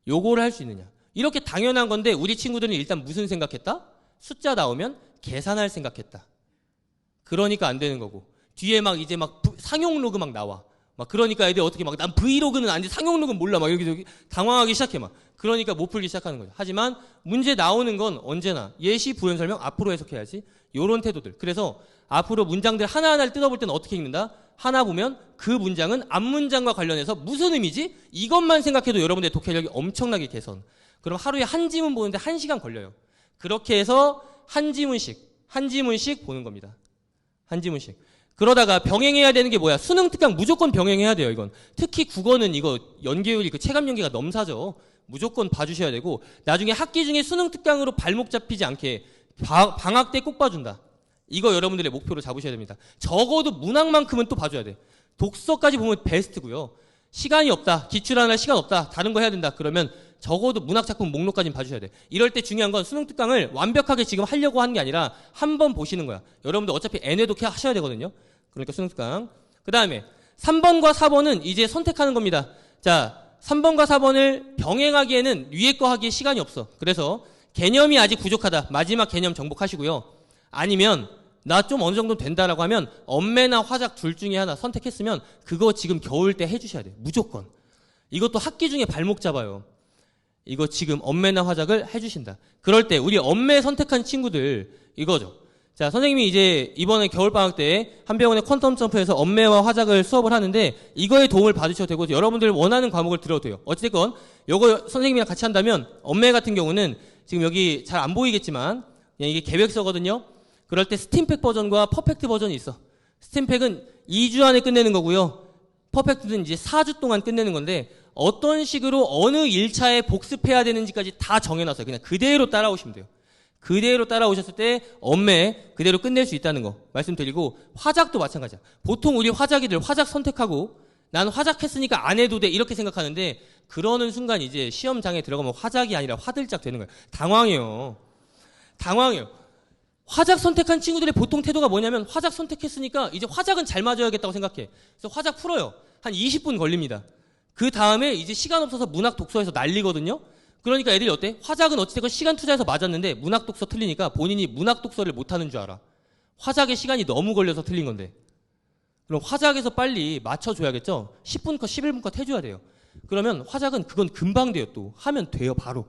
요거를 할 수 있느냐. 이렇게 당연한 건데 우리 친구들은 일단 무슨 생각했다? 숫자 나오면 계산할 생각했다. 그러니까 안 되는 거고. 뒤에 막 이제 막 상용 로그 막 나와. 막 그러니까 애들 어떻게 막 난 브이로그는 아닌데 상용 로그는 몰라. 막 여기 당황하기 시작해 막. 그러니까 못 풀기 시작하는 거죠. 하지만 문제 나오는 건 언제나 예시 부연 설명 앞으로 해석해야지. 요런 태도들. 그래서 앞으로 문장들 하나하나를 뜯어볼 때는 어떻게 읽는다? 하나 보면 그 문장은 앞문장과 관련해서 무슨 의미지? 이것만 생각해도 여러분들의 독해력이 엄청나게 개선. 그럼 하루에 한 지문 보는데 1시간 걸려요. 그렇게 해서 한 지문씩 보는 겁니다. 한 지문씩. 그러다가 병행해야 되는 게 뭐야? 수능 특강 무조건 병행해야 돼요, 이건. 특히 국어는 이거 연계율이 그 체감 연계가 넘사죠. 무조건 봐주셔야 되고, 나중에 학기 중에 수능 특강으로 발목 잡히지 않게 방학 때 꼭 봐준다. 이거 여러분들의 목표로 잡으셔야 됩니다. 적어도 문학만큼은 또 봐줘야 돼. 독서까지 보면 베스트고요. 시간이 없다. 기출하느라 시간 없다. 다른 거 해야 된다. 그러면 적어도 문학작품 목록까지는 봐주셔야 돼. 이럴 때 중요한 건 수능 특강을 완벽하게 지금 하려고 하는 게 아니라 한 번 보시는 거야. 여러분들 어차피 N회도 하셔야 되거든요. 그러니까 수능 특강. 그 다음에 3번과 4번은 이제 선택하는 겁니다. 자, 3번과 4번을 병행하기에는 위에 거 하기에 시간이 없어. 그래서 개념이 아직 부족하다. 마지막 개념 정복하시고요. 아니면 나 좀 어느 정도 된다라고 하면 엄매나 화작 둘 중에 하나 선택했으면 그거 지금 겨울 때 해주셔야 돼요. 무조건. 이것도 학기 중에 발목 잡아요. 이거 지금 엄매나 화작을 해주신다. 그럴 때 우리 엄매 선택한 친구들 이거죠. 자, 선생님이 이제 이번에 겨울방학 때 한병원의 퀀텀 점프에서 엄매와 화작을 수업을 하는데 이거에 도움을 받으셔도 되고 여러분들 원하는 과목을 들어도 돼요. 어찌됐건 요거 선생님이랑 같이 한다면 엄매 같은 경우는 지금 여기 잘 안 보이겠지만 그냥 이게 계획서거든요. 그럴 때 스팀팩 버전과 퍼펙트 버전이 있어. 스팀팩은 2주 안에 끝내는 거고요. 퍼펙트는 이제 4주 동안 끝내는 건데 어떤 식으로 어느 1차에 복습해야 되는지까지 다 정해놨어요. 그냥 그대로 따라오시면 돼요. 그대로 따라오셨을 때 엄매 그대로 끝낼 수 있다는 거 말씀드리고 화작도 마찬가지야. 보통 우리 화작이들 화작 선택하고 난 화작했으니까 안 해도 돼 이렇게 생각하는데 그러는 순간 이제 시험장에 들어가면 화작이 아니라 화들짝 되는 거예요. 당황해요. 화작 선택한 친구들의 보통 태도가 뭐냐면 화작 선택했으니까 이제 화작은 잘 맞아야겠다고 생각해. 그래서 화작 풀어요. 한 20분 걸립니다. 그 다음에 이제 시간 없어서 문학 독서에서 난리거든요. 그러니까 애들이 어때? 화작은 어찌됐건 시간 투자해서 맞았는데 문학 독서 틀리니까 본인이 문학 독서를 못하는 줄 알아. 화작에 시간이 너무 걸려서 틀린 건데. 그럼 화작에서 빨리 맞춰줘야겠죠? 10분 컷, 11분 컷 해줘야 돼요. 그러면 화작은 그건 금방 돼요. 또 하면 돼요. 바로.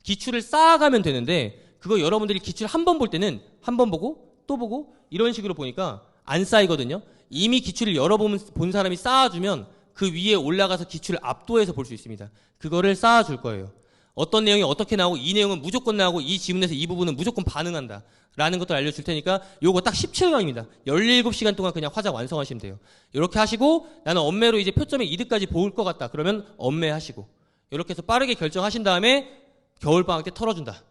기출을 쌓아가면 되는데 그거 여러분들이 기출 한 번 볼 때는 한 번 보고 또 보고 이런 식으로 보니까 안 쌓이거든요. 이미 기출을 여러 번 본 사람이 쌓아주면 그 위에 올라가서 기출을 압도해서 볼 수 있습니다. 그거를 쌓아줄 거예요. 어떤 내용이 어떻게 나오고 이 내용은 무조건 나오고 이 지문에서 이 부분은 무조건 반응한다 라는 것도 알려줄 테니까 요거 딱 17강입니다. 17시간 동안 그냥 화작 완성하시면 돼요. 이렇게 하시고 나는 엄매로 이제 표점에 이득까지 볼 것 같다. 그러면 엄매 하시고 이렇게 해서 빠르게 결정하신 다음에 겨울방학 때 털어준다.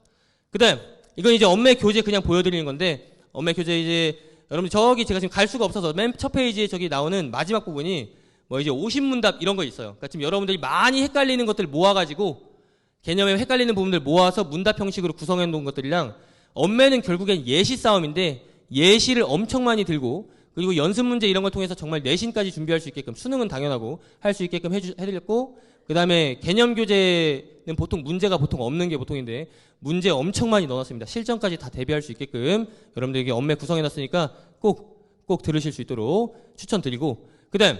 그 다음 이건 이제 엄매 교재 그냥 보여드리는 건데 엄매 교재 이제 여러분 저기 제가 지금 갈 수가 없어서 맨 첫 페이지에 저기 나오는 마지막 부분이 뭐 이제 50문답 이런 거 있어요. 그러니까 지금 여러분들이 많이 헷갈리는 것들 모아가지고 개념에 헷갈리는 부분들 모아서 문답 형식으로 구성해 놓은 것들이랑 엄매는 결국엔 예시 싸움인데 예시를 엄청 많이 들고 그리고 연습 문제 이런 걸 통해서 정말 내신까지 준비할 수 있게끔 수능은 당연하고 할 수 있게끔 해드렸고 그 다음에 개념 교재는 보통 문제가 보통 없는 게 보통인데 문제 엄청 많이 넣어놨습니다. 실전까지 다 대비할 수 있게끔 여러분들에게 엄매 구성해놨으니까 꼭 들으실 수 있도록 추천드리고 그 다음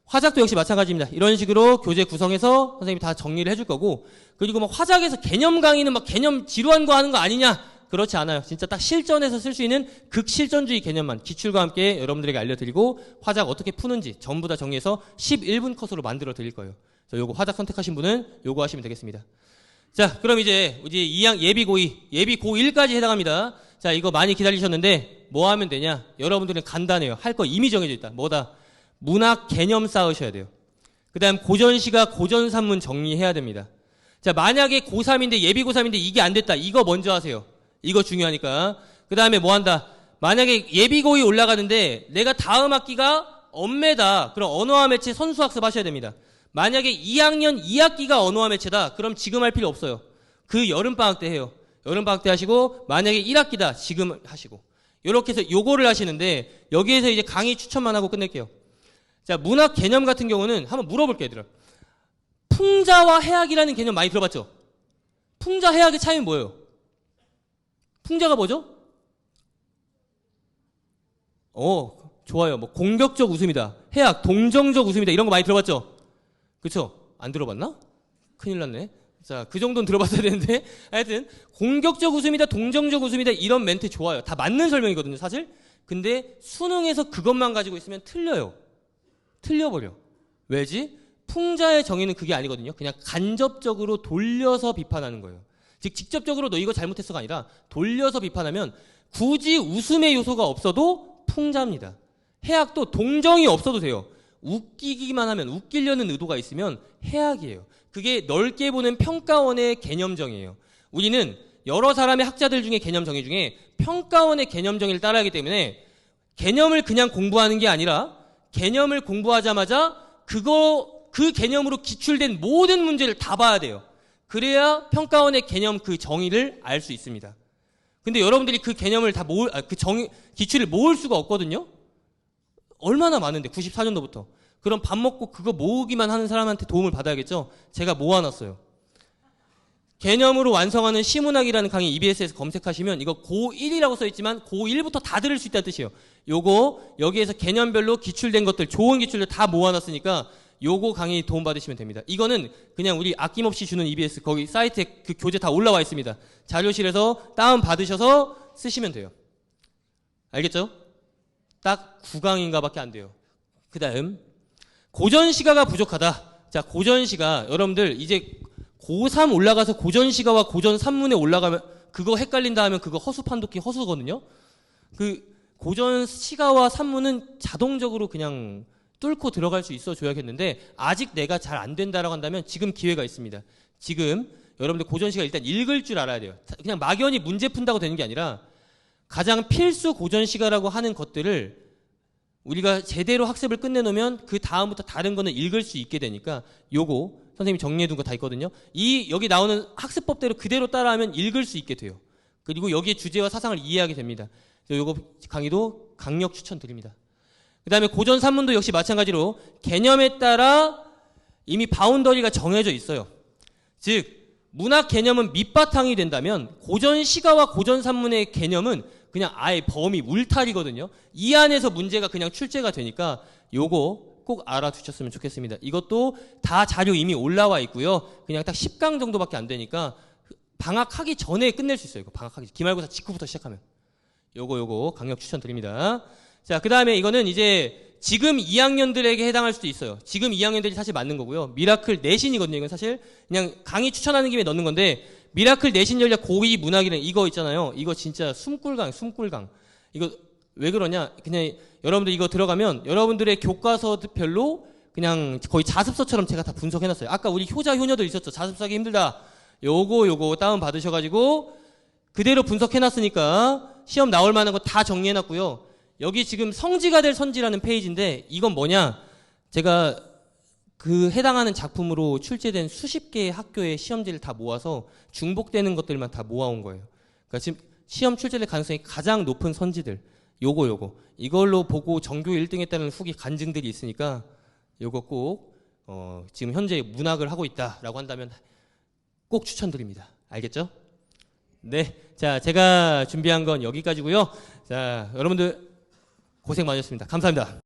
화작도 역시 마찬가지입니다. 이런 식으로 교재 구성해서 선생님이 다 정리를 해줄 거고 그리고 막 화작에서 개념 강의는 막 개념 지루한 거 하는 거 아니냐 그렇지 않아요. 진짜 딱 실전에서 쓸 수 있는 극실전주의 개념만 기출과 함께 여러분들에게 알려드리고 화작 어떻게 푸는지 전부 다 정리해서 11분 컷으로 만들어 드릴 거예요. 그래서 요거 화작 선택하신 분은 요거 하시면 되겠습니다. 자, 그럼 이제 2학 예비 고2, 예비 고1까지 해당합니다. 자, 이거 많이 기다리셨는데 뭐 하면 되냐? 여러분들은 간단해요. 할 거 이미 정해져 있다. 뭐다? 문학 개념 쌓으셔야 돼요. 그 다음 고전시가 고전산문 정리해야 됩니다. 자, 만약에 고3인데 예비 고3인데 이게 안 됐다. 이거 먼저 하세요. 이거 중요하니까. 그 다음에 뭐 한다? 만약에 예비 고2 올라가는데 내가 다음 학기가 엄매다. 그럼 언어와 매체 선수학습 하셔야 됩니다. 만약에 2학년 2학기가 언어와 매체다. 그럼 지금 할 필요 없어요. 그 여름방학 때 해요. 여름방학 때 하시고 만약에 1학기다. 지금 하시고. 요렇게 해서 요거를 하시는데 여기에서 이제 강의 추천만 하고 끝낼게요. 자, 문학 개념 같은 경우는 한번 물어볼게요, 얘들아. 풍자와 해악이라는 개념 많이 들어봤죠? 풍자, 해악의 차이는 뭐예요? 풍자가 뭐죠? 좋아요. 뭐 공격적 웃음이다. 해악, 동정적 웃음이다. 이런 거 많이 들어봤죠? 그쵸? 안 들어봤나? 큰일 났네. 자, 그 정도는 들어봤어야 되는데. 하여튼 공격적 웃음이다, 동정적 웃음이다 이런 멘트 좋아요. 다 맞는 설명이거든요, 사실. 근데 수능에서 그것만 가지고 있으면 틀려요. 틀려버려. 왜지? 풍자의 정의는 그게 아니거든요. 그냥 간접적으로 돌려서 비판하는 거예요. 즉 직접적으로 너 이거 잘못했어가 아니라 돌려서 비판하면 굳이 웃음의 요소가 없어도 풍자입니다. 해악도 동정이 없어도 돼요. 웃기기만 하면 웃기려는 의도가 있으면 해악이에요. 그게 넓게 보는 평가원의 개념정의예요. 우리는 여러 사람의 학자들 중에 개념 정의 중에 평가원의 개념 정의를 따라하기 때문에 개념을 그냥 공부하는 게 아니라 개념을 공부하자마자 그 개념으로 기출된 모든 문제를 다 봐야 돼요. 그래야 평가원의 개념 그 정의를 알 수 있습니다. 근데 여러분들이 그 개념을 다 기출을 모을 수가 없거든요? 얼마나 많은데, 94년도부터. 그럼 밥 먹고 그거 모으기만 하는 사람한테 도움을 받아야겠죠? 제가 모아놨어요. 개념으로 완성하는 시문학이라는 강의 EBS에서 검색하시면 이거 고1이라고 써있지만 고1부터 다 들을 수 있다는 뜻이에요. 요거 여기에서 개념별로 기출된 것들, 좋은 기출들 다 모아놨으니까 요거 강의 도움받으시면 됩니다. 이거는 그냥 우리 아낌없이 주는 EBS 거기 사이트에 그 교재 다 올라와 있습니다. 자료실에서 다운받으셔서 쓰시면 돼요. 알겠죠? 딱 9강인가 밖에 안 돼요. 그 다음 고전시가가 부족하다. 자, 고전시가 여러분들 이제 고3 올라가서 고전시가와 고전산문에 올라가면 그거 헷갈린다 하면 그거 허수판독기 허수거든요. 그 고전시가와 산문은 자동적으로 그냥 뚫고 들어갈 수 있어 줘야겠는데 아직 내가 잘 안 된다라고 한다면 지금 기회가 있습니다. 지금 여러분들 고전시가 일단 읽을 줄 알아야 돼요. 그냥 막연히 문제 푼다고 되는 게 아니라 가장 필수 고전시가라고 하는 것들을 우리가 제대로 학습을 끝내놓으면 그 다음부터 다른 거는 읽을 수 있게 되니까 요거 선생님이 정리해둔 거 다 있거든요. 여기 나오는 학습법대로 그대로 따라하면 읽을 수 있게 돼요. 그리고 여기에 주제와 사상을 이해하게 됩니다. 요거 강의도 강력 추천드립니다. 그 다음에 고전 산문도 역시 마찬가지로 개념에 따라 이미 바운더리가 정해져 있어요. 즉 문학 개념은 밑바탕이 된다면 고전 시가와 고전 산문의 개념은 그냥 아예 범위 울타리거든요. 이 안에서 문제가 그냥 출제가 되니까 요거 꼭 알아두셨으면 좋겠습니다. 이것도 다 자료 이미 올라와 있고요. 그냥 딱 10강 정도밖에 안 되니까 방학하기 전에 끝낼 수 있어요. 이거 방학하기 기말고사 직후부터 시작하면 요거 강력 추천드립니다. 자, 그 다음에 이거는 이제 지금 2학년들에게 해당할 수도 있어요. 지금 2학년들이 사실 맞는 거고요. 미라클 내신이거든요. 이건 사실 그냥 강의 추천하는 김에 넣는 건데 미라클 내신 전략 고2 문학이라는 이거 있잖아요. 이거 진짜 숨꿀강. 이거 왜 그러냐? 그냥 여러분들 이거 들어가면 여러분들의 교과서별로 그냥 거의 자습서처럼 제가 다 분석해놨어요. 아까 우리 효자 효녀들 있었죠. 자습서 하기 힘들다. 요거 다운 받으셔가지고 그대로 분석해놨으니까 시험 나올 만한 거 다 정리해놨고요. 여기 지금 성지가 될 선지라는 페이지인데 이건 뭐냐? 제가 그 해당하는 작품으로 출제된 수십 개의 학교의 시험지를 다 모아서 중복되는 것들만 다 모아온 거예요. 그러니까 지금 시험 출제될 가능성이 가장 높은 선지들 요거 이걸로 보고 전교 1등 했다는 후기 간증들이 있으니까 요거 꼭 지금 현재 문학을 하고 있다라고 한다면 꼭 추천드립니다. 알겠죠? 네, 자 제가 준비한 건 여기까지고요. 자 여러분들 고생 많으셨습니다. 감사합니다.